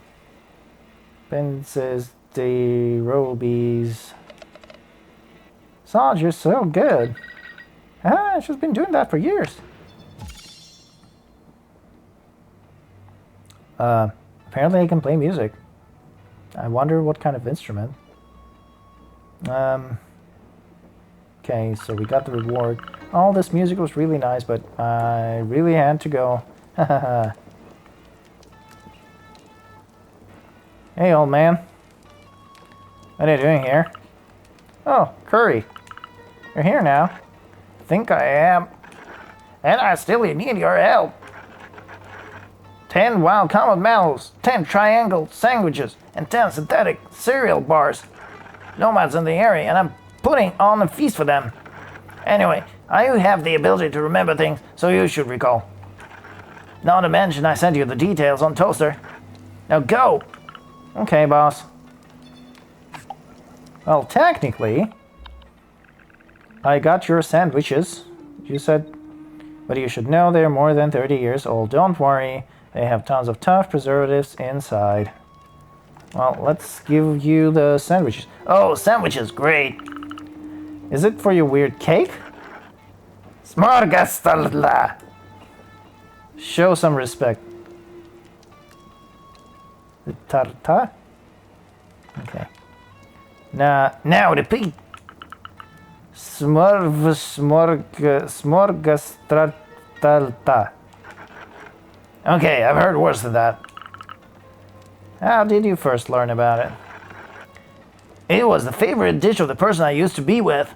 Princess de Robies. Sarge, you're so good. Ah, she's been doing that for years. Apparently I can play music. I wonder what kind of instrument. Okay, so we got the reward. All this music was really nice, but I really had to go. Hey, old man. What are you doing here? Oh, Curry. You're here now. Think I am. And I still need your help. 10 wild comet mallows, 10 triangle sandwiches, and 10 synthetic cereal bars. Nomads in the area, and I'm putting on a feast for them. Anyway, I have the ability to remember things, so you should recall. Not to mention I sent you the details on Toaster. Now go! Okay, boss. Well, technically, I got your sandwiches, you said, but you should know they're more than 30 years old. Don't worry, they have tons of tough preservatives inside. Well, let's give you the sandwiches. Oh, sandwiches, great. Is it for your weird cake? Smorgastarla. Show some respect. The tarta? Okay. Now repeat. Smorgastartalta. Okay, I've heard worse than that. How did you first learn about it? It was the favorite dish of the person I used to be with.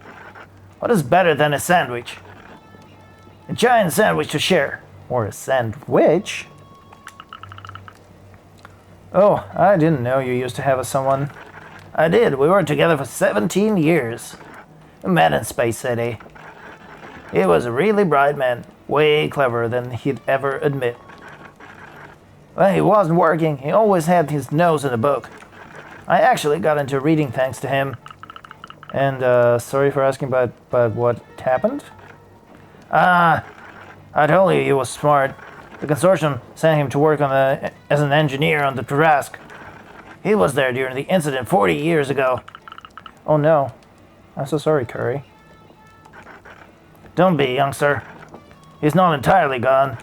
What is better than a sandwich? A giant sandwich to share. Or a sandwich? Oh, I didn't know you used to have someone. I did. We were together for 17 years. We met in Space City. He was a really bright man. Way cleverer than he'd ever admit. When he wasn't working, he always had his nose in a book. I actually got into reading thanks to him. And, sorry for asking, but what happened? I told you he was smart. The consortium sent him to work as an engineer on the Trask. He was there during the incident 40 years ago. Oh no. I'm so sorry, Curry. Don't be, youngster. He's not entirely gone.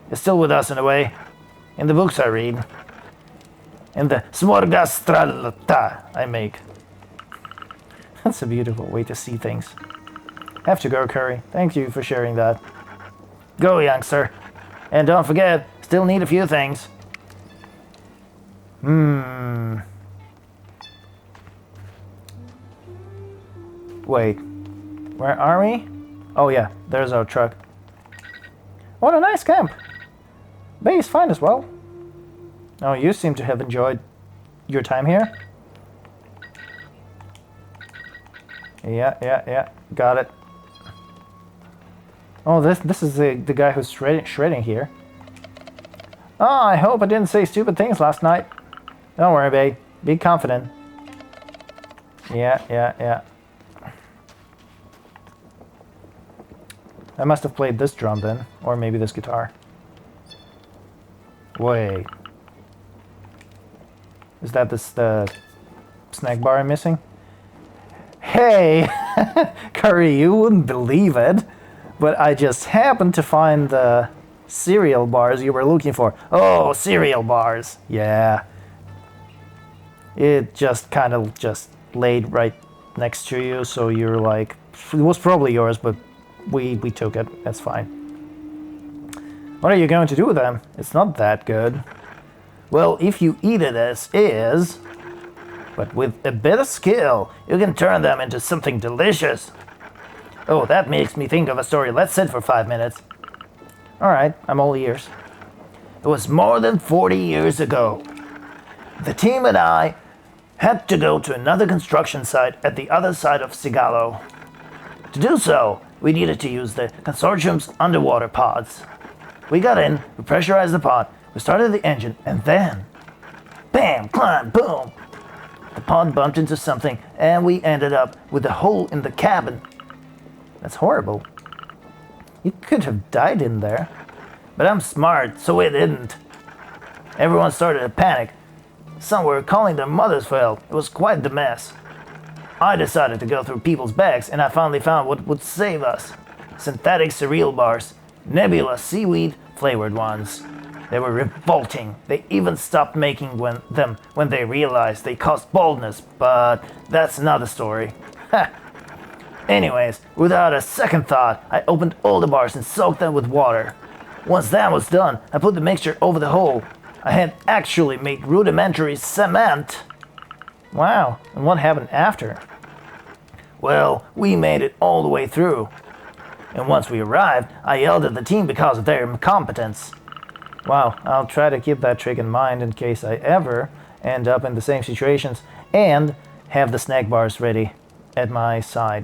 He's still with us in a way. In the books I read. In the smorgastarta I make. That's a beautiful way to see things. Have to go, Curry. Thank you for sharing that. Go, youngster. And don't forget, still need a few things. Wait. Where are we? Oh yeah, there's our truck. What a nice camp. Bay is fine as well. Oh, you seem to have enjoyed your time here. Yeah. Got it. Oh, this is the guy who's shredding here. Oh, I hope I didn't say stupid things last night. Don't worry, babe. Be confident. Yeah. I must have played this drum then, or maybe this guitar. Wait. Is that the snack bar I'm missing? Hey! Curry, you wouldn't believe it, but I just happened to find the cereal bars you were looking for. Oh, cereal bars. Yeah. It just kind of just laid right next to you, so you're like, it was probably yours, but we took it. That's fine. What are you going to do with them? It's not that good. Well, if you eat it as is, but with a bit of skill, you can turn them into something delicious. Oh, that makes me think of a story. Let's sit for 5 minutes. Alright, I'm all ears. It was more than 40 years ago. The team and I had to go to another construction site at the other side of Sigalo. To do so, we needed to use the consortium's underwater pods. We got in, we pressurized the pod, we started the engine, and then, bam, climb, boom. The pod bumped into something, and we ended up with a hole in the cabin. That's horrible. You could have died in there. But I'm smart, so it didn't. Everyone started to panic. Some were calling their mothers for help. It was quite the mess. I decided to go through people's bags, and I finally found what would save us. Synthetic cereal bars. Nebula seaweed flavored ones. They were revolting. They even stopped making them when they realized they caused baldness, but that's another story. Ha! Anyways, without a second thought, I opened all the bars and soaked them with water. Once that was done, I put the mixture over the hole. I had actually made rudimentary cement. Wow, and what happened after? Well, we made it all the way through. And once we arrived, I yelled at the team because of their incompetence. Wow, I'll try to keep that trick in mind in case I ever end up in the same situations and have the snack bars ready at my side.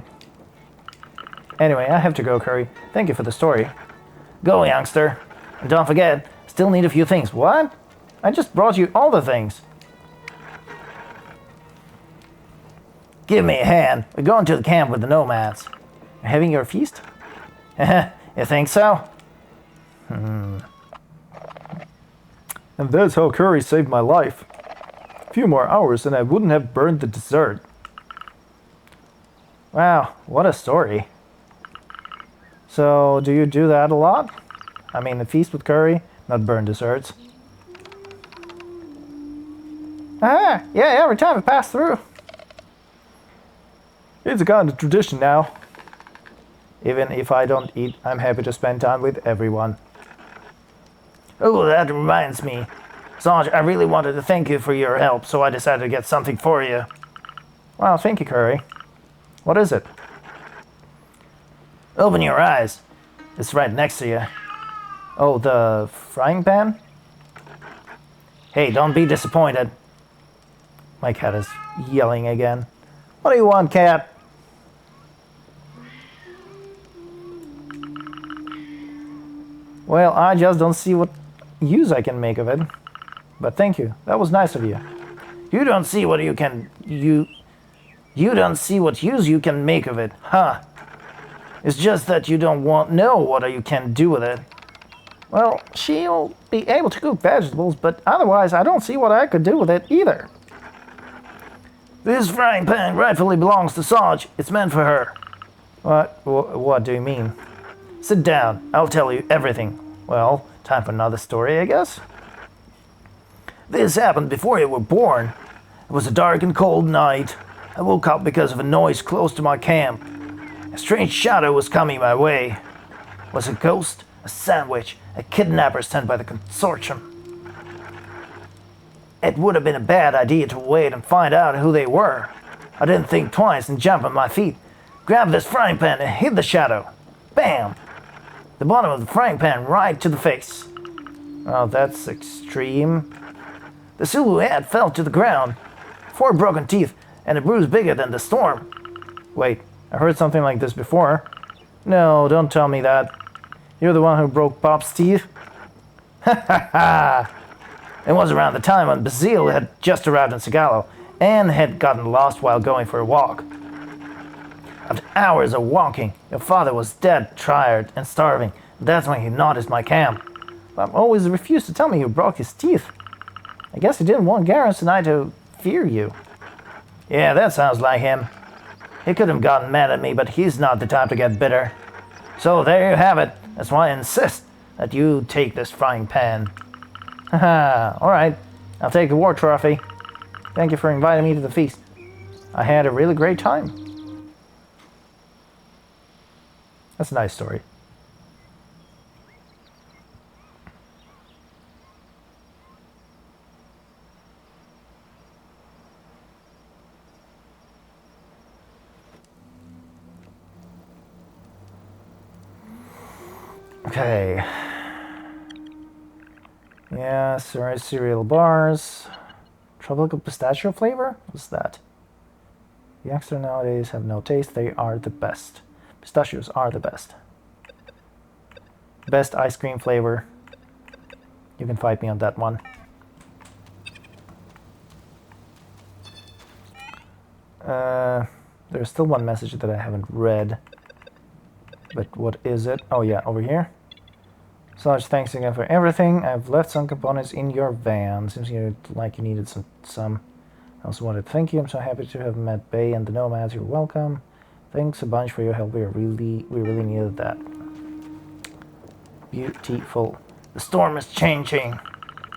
Anyway, I have to go, Curry. Thank you for the story. Go, youngster. And don't forget, still need a few things. What? I just brought you all the things. Give me a hand. We're going to the camp with the nomads. You're having your feast? You think so? And that's how Curry saved my life. A few more hours and I wouldn't have burned the dessert. Wow, what a story. So, do you do that a lot? I mean, a feast with curry, not burn desserts. Ah, yeah, every time I pass through. It's a kind of tradition now. Even if I don't eat, I'm happy to spend time with everyone. Oh, that reminds me. Sarge, I really wanted to thank you for your help, so I decided to get something for you. Wow, thank you, Curry. What is it? Open your eyes. It's right next to you. Oh, the frying pan? Hey, don't be disappointed. My cat is yelling again. What do you want, cat? Well, I just don't see what use I can make of it. But thank you. That was nice of you. You don't see what you don't see what use you can make of it, huh? It's just that you don't know what you can do with it. Well, she'll be able to cook vegetables, but otherwise I don't see what I could do with it either. This frying pan rightfully belongs to Sarge. It's meant for her. What do you mean? Sit down. I'll tell you everything. Well, time for another story, I guess. This happened before you were born. It was a dark and cold night. I woke up because of a noise close to my camp. A strange shadow was coming my way. Was a ghost, a sandwich, a kidnapper sent by the consortium. It would have been a bad idea to wait and find out who they were. I didn't think twice and jumped on my feet, grabbed this frying pan and hit the shadow. Bam! The bottom of the frying pan right to the face. Oh, that's extreme. The silhouette fell to the ground. 4 broken teeth and a bruise bigger than the storm. Wait, I heard something like this before. No, don't tell me that. You're the one who broke Pop's teeth? Ha ha ha! It was around the time when Basile had just arrived in Sigalo and had gotten lost while going for a walk. After hours of walking, your father was dead, tired, and starving. That's when he noticed my camp. Bob always refused to tell me who broke his teeth. I guess he didn't want Garrus and I to fear you. Yeah, that sounds like him. He could have gotten mad at me, but he's not the type to get bitter. So there you have it. That's why I insist that you take this frying pan. Haha, alright. I'll take the war trophy. Thank you for inviting me to the feast. I had a really great time. That's a nice story. Okay. Yeah, cereal bars. Tropical pistachio flavor? What's that? The extra nowadays have no taste. They are the best. Pistachios are the best. Best ice cream flavor. You can fight me on that one. There's still one message that I haven't read. But what is it? Oh yeah, over here. So much thanks again for everything. I've left some components in your van. Seems like you needed some. I also wanted to thank you. I'm so happy to have met Bay and the Nomads. You're welcome. Thanks a bunch for your help. We really needed that. Beautiful. The storm is changing.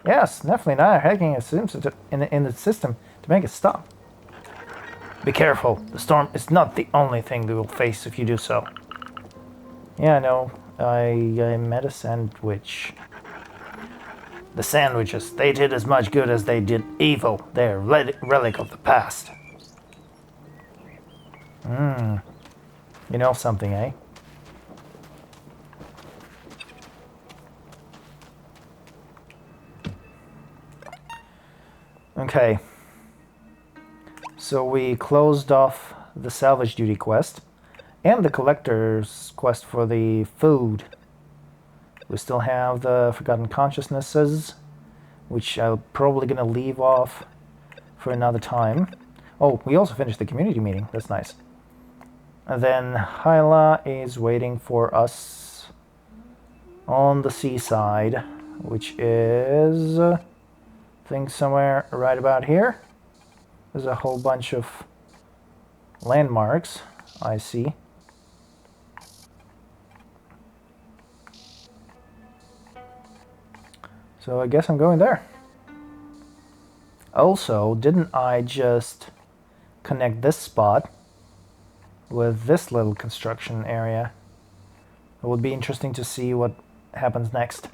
Yes, definitely not hacking in the system to make it stop. Be careful. The storm is not the only thing we will face if you do so. Yeah, I know. I met a sandwich. The sandwiches, they did as much good as they did evil. They're a relic of the past. You know something, eh? Okay. So we closed off the salvage duty quest and the collector's quest for the food. We still have the Forgotten Consciousnesses, which I'm probably going to leave off for another time. Oh, we also finished the community meeting. That's nice. And then Hyla is waiting for us on the seaside, which is, I think, somewhere right about here. There's a whole bunch of landmarks, I see. So I guess I'm going there. Also, didn't I just connect this spot with this little construction area? It would be interesting to see what happens next.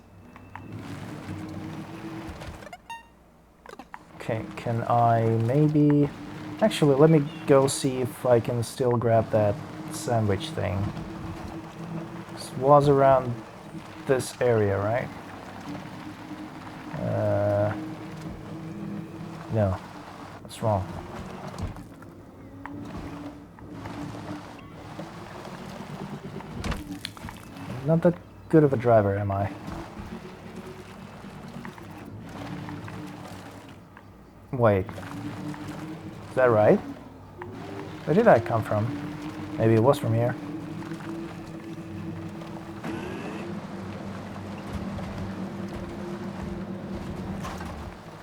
Okay, can I maybe... Actually, let me go see if I can still grab that sandwich thing. This was around this area, right? No, that's wrong. I'm not that good of a driver, am I? Wait. Is that right? Where did I come from? Maybe it was from here.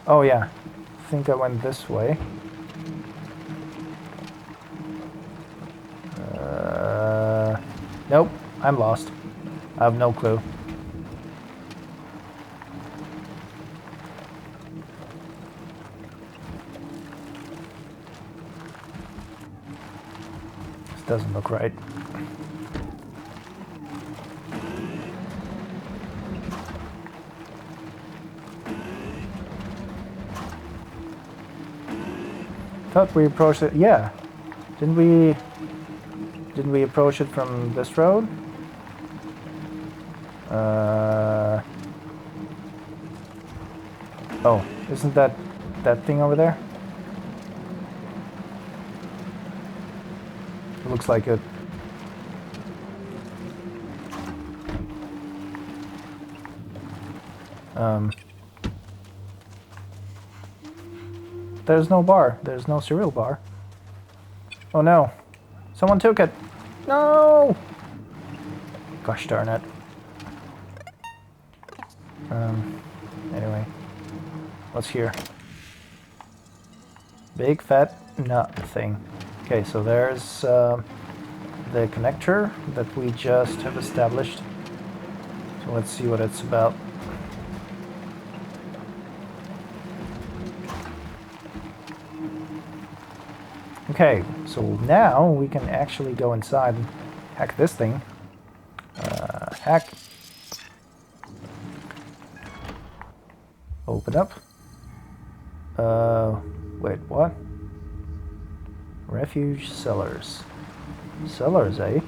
Oh yeah, I think I went this way. Nope, I'm lost. I have no clue. This doesn't look right. Thought we approached it. Yeah, didn't we approach it from this road? Oh, isn't that thing over there? It looks like it. There's no bar. There's no cereal bar. Oh no. Someone took it. No! Gosh darn it. Anyway. What's here? Big fat nut thing. Okay, so there's the connector that we just have established. So let's see what it's about. Okay, so now we can actually go inside and hack this thing. Hack. Open up. Wait, what? Refuge cellars. Cellars, eh?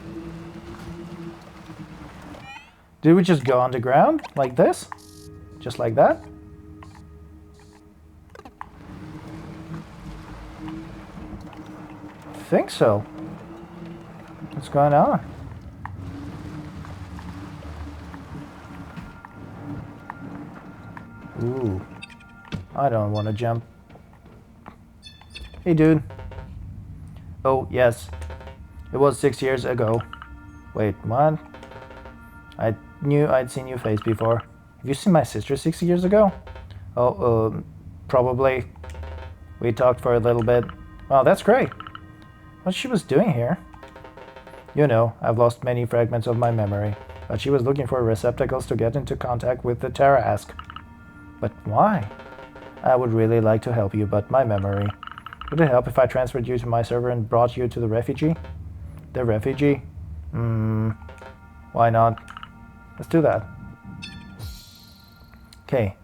Did we just go underground? Like this? Just like that? I think so. What's going on? Ooh. I don't want to jump. Hey, dude. Oh, yes. It was 6 years ago. Wait, what? I knew I'd seen your face before. Have you seen my sister 6 years ago? Oh, probably. We talked for a little bit. Wow, that's great. What she was doing here? You know, I've lost many fragments of my memory, but she was looking for receptacles to get into contact with the Tarask. But why? I would really like to help you, but my memory. Would it help if I transferred you to my server and brought you to the refugee? The refugee? Why not? Let's do that. Okay.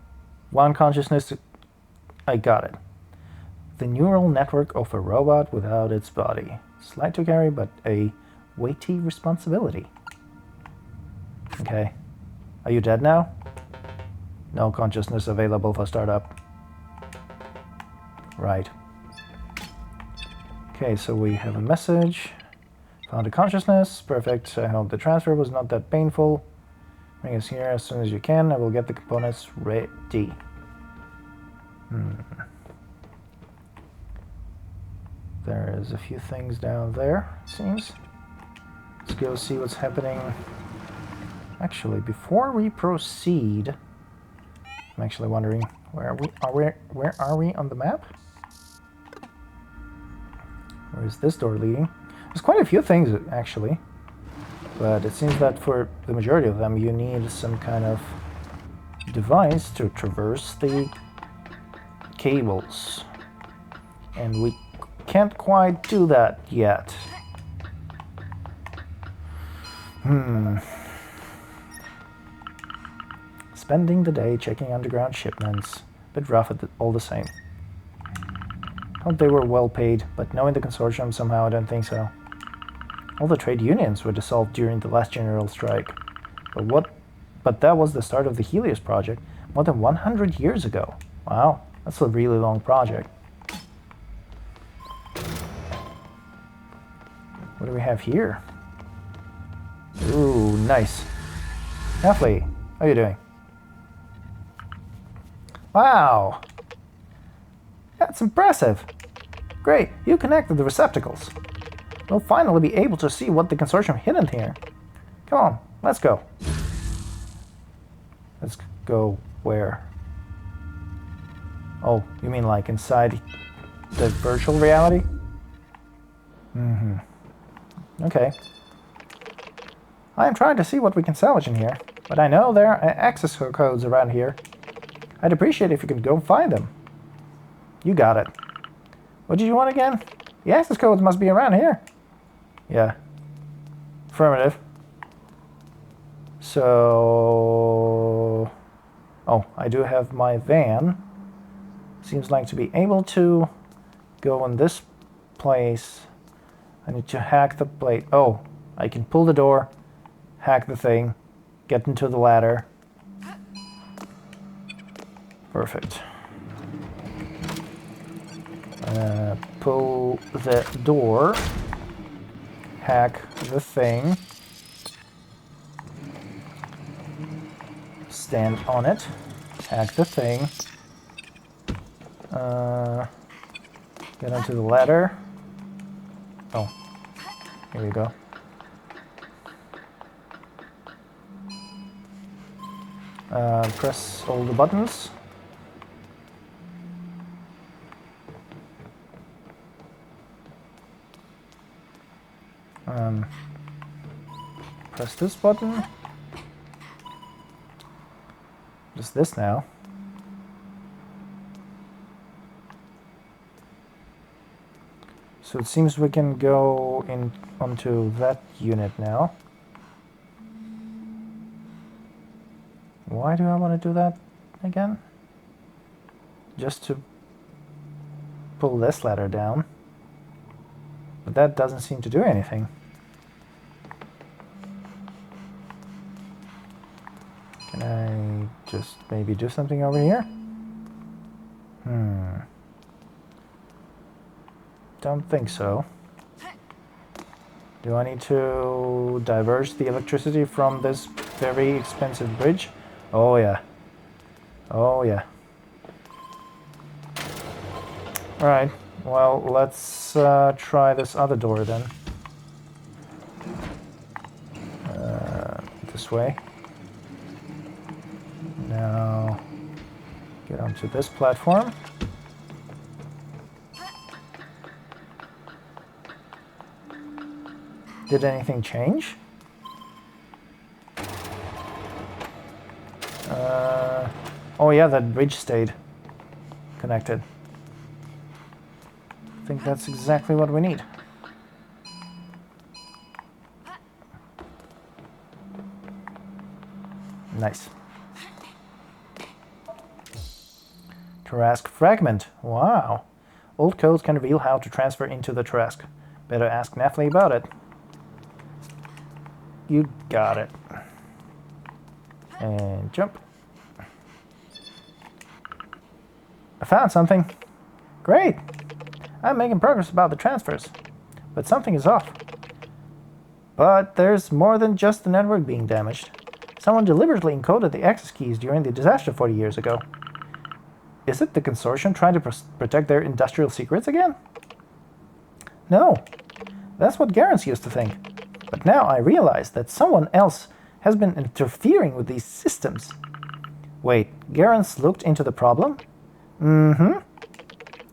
One consciousness. I got it. The neural network of a robot without its body. Slight to carry, but a weighty responsibility. Okay. Are you dead now? No consciousness available for startup. Right. Okay, so we have a message. Found a consciousness. Perfect. I hope the transfer was not that painful. Bring us here as soon as you can. I will get the components ready. There is a few things down there, it seems. Let's go see what's happening. Actually, before we proceed, I'm actually wondering where are we on the map? Where is this door leading? There's quite a few things actually, but it seems that for the majority of them you need some kind of device to traverse the cables, and we can't quite do that yet. Spending the day checking underground shipments. Bit rough all the same. Thought they were well paid, but knowing the consortium somehow I don't think so. All the trade unions were dissolved during the last general strike. But that was the start of the Helios project more than 100 years ago. Wow, that's a really long project. What do we have here? Ooh, nice. Halfley, how are you doing? Wow! That's impressive. Great, you connected the receptacles. We'll finally be able to see what the consortium hid in here. Come on, let's go. Let's go where? Oh, you mean like inside the virtual reality? Okay. I am trying to see what we can salvage in here, but I know there are access codes around here. I'd appreciate if you could go find them. You got it. What did you want again? The access codes must be around here. Yeah. Affirmative. So... Oh, I do have my van. Seems like to be able to go in this place. I need to hack the plate. Oh, I can pull the door, hack the thing, get into the ladder. Perfect. Pull the door, hack the thing, stand on it, hack the thing, get onto the ladder. Oh, here we go. Press all the buttons. Press this button. Just this now. So it seems we can go in onto that unit now. Why do I want to do that again? Just to pull this ladder down. But that doesn't seem to do anything. Can I just maybe do something over here? Don't think so. Do I need to diverge the electricity from this very expensive bridge? Oh yeah. Oh yeah. Alright, Well, let's try this other door then. This way. Now, get onto this platform. Did anything change? Oh yeah, that bridge stayed connected. I think that's exactly what we need. Nice. Tarask fragment. Wow. Old codes can reveal how to transfer into the Tarask. Better ask Nephi about it. You got it. And jump. I found something. Great. I'm making progress about the transfers. But something is off. But there's more than just the network being damaged. Someone deliberately encoded the access keys during the disaster 40 years ago. Is it the consortium trying to protect their industrial secrets again? No. That's what Garance used to think. But now I realize that someone else has been interfering with these systems. Wait, Garance looked into the problem? Mm-hmm.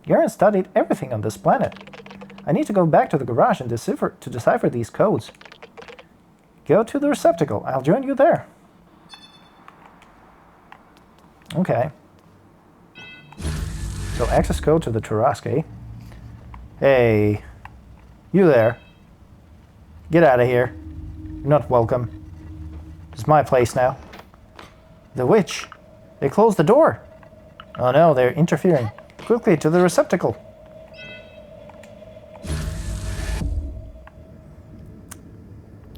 Garance studied everything on this planet. I need to go back to the garage and decipher these codes. Go to the receptacle. I'll join you there. Okay. So access code to the Tarask, eh? Hey. You there. Get out of here. You're not welcome. It's my place now. The witch. They closed the door. Oh no, they're interfering. Quickly to the receptacle.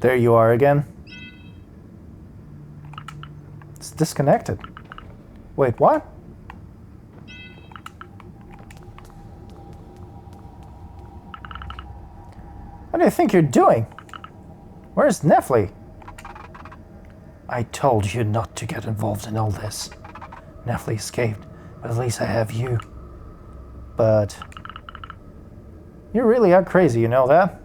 There you are again. It's disconnected. Wait, what? What do you think you're doing? Where's Nephi? I told you not to get involved in all this. Nephi escaped, but at least I have you. But you really are crazy, you know that?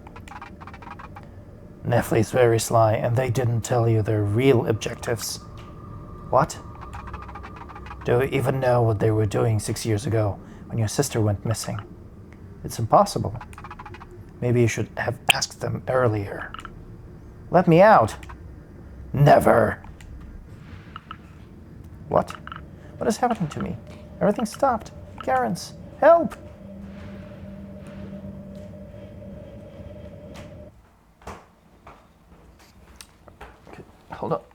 Nephi's very sly, and they didn't tell you their real objectives. What? Do you even know what they were doing 6 years ago when your sister went missing? It's impossible. Maybe you should have asked them earlier. Let me out! Never! What? What is happening to me? Everything stopped. Garance, help! Okay, hold up.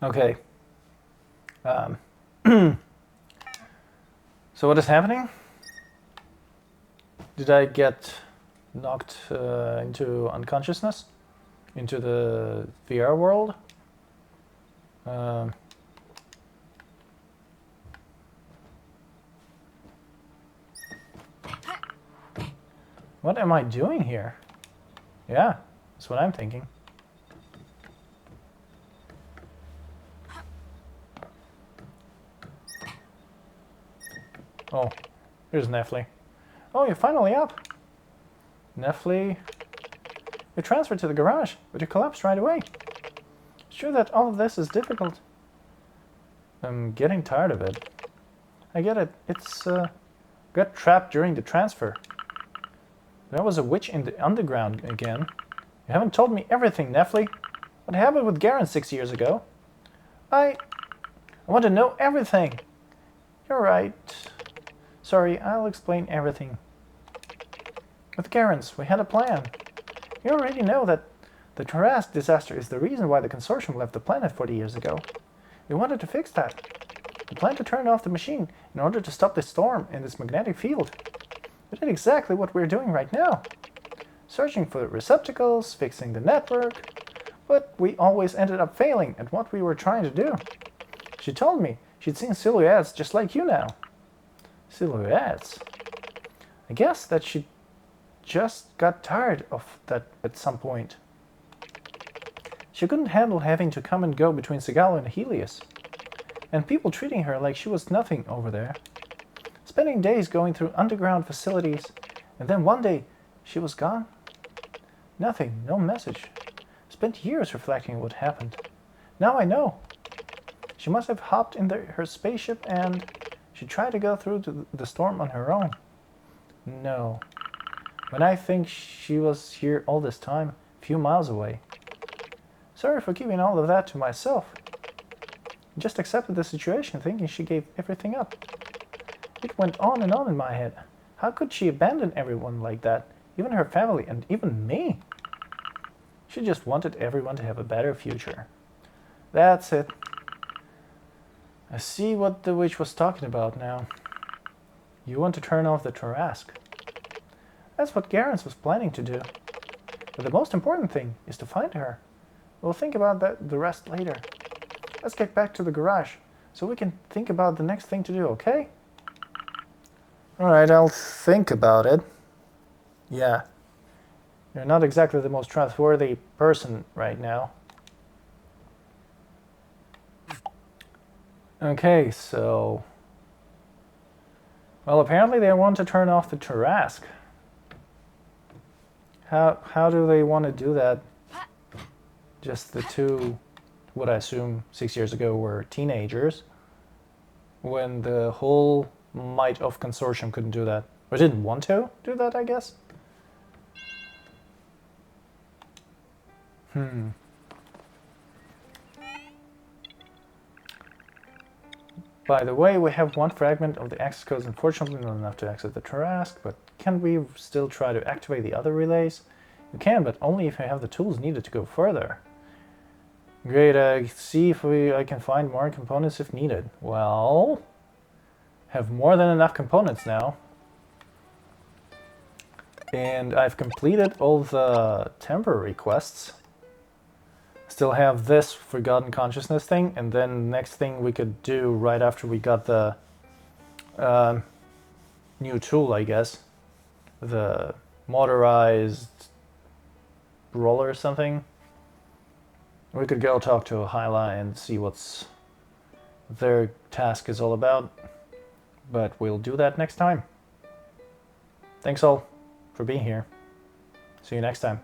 Okay. So what is happening? Did I get knocked into unconsciousness? Into the VR world? What am I doing here? Yeah, that's what I'm thinking. Oh, here's Nephi. Oh, you're finally up. Nephi, you transferred to the garage, but you collapsed right away. It's true that all of this is difficult. I'm getting tired of it. I get it. It's, got trapped during the transfer. There was a witch in the underground again. You haven't told me everything, Nephi. What happened with Garen 6 years ago? I want to know everything. You're right. Sorry, I'll explain everything. With Garance, we had a plan. You already know that the Tarask disaster is the reason why the consortium left the planet 40 years ago. We wanted to fix that. We planned to turn off the machine in order to stop the storm in this magnetic field. We did exactly what we're doing right now. Searching for receptacles, fixing the network, but we always ended up failing at what we were trying to do. She told me she'd seen silhouettes just like you now. Silhouettes? I guess that she just got tired of that at some point. She couldn't handle having to come and go between Sigalo and Helios, and people treating her like she was nothing over there. Spending days going through underground facilities, and then one day she was gone. Nothing, no message. Spent years reflecting on what happened. Now I know. She must have hopped in her spaceship and she tried to go through the storm on her own. No. When I think she was here all this time, a few miles away. Sorry for keeping all of that to myself. Just accepted the situation, thinking she gave everything up. It went on and on in my head. How could she abandon everyone like that? Even her family and even me? She just wanted everyone to have a better future. That's it. I see what the witch was talking about now. You want to turn off the Tarask. That's what Garance was planning to do. But the most important thing is to find her. We'll think about the rest later. Let's get back to the garage so we can think about the next thing to do, okay? Alright, I'll think about it. Yeah. You're not exactly the most trustworthy person right now. Okay, so... Well, apparently they want to turn off the Tarask. How do they want to do that? Just the two, what I assume 6 years ago, were teenagers. When the whole might of Consortium couldn't do that. Or didn't want to do that, I guess? By the way, we have one fragment of the access codes, unfortunately not enough to access the Tarask, but can we still try to activate the other relays? You can, but only if you have the tools needed to go further. Great, see if I can find more components if needed. Well, have more than enough components now. And I've completed all the temporary quests. Still have this Forgotten Consciousness thing, and then the next thing we could do right after we got the new tool, I guess. The motorized roller or something. We could go talk to Hyla and see what's their task is all about. But we'll do that next time. Thanks all for being here. See you next time.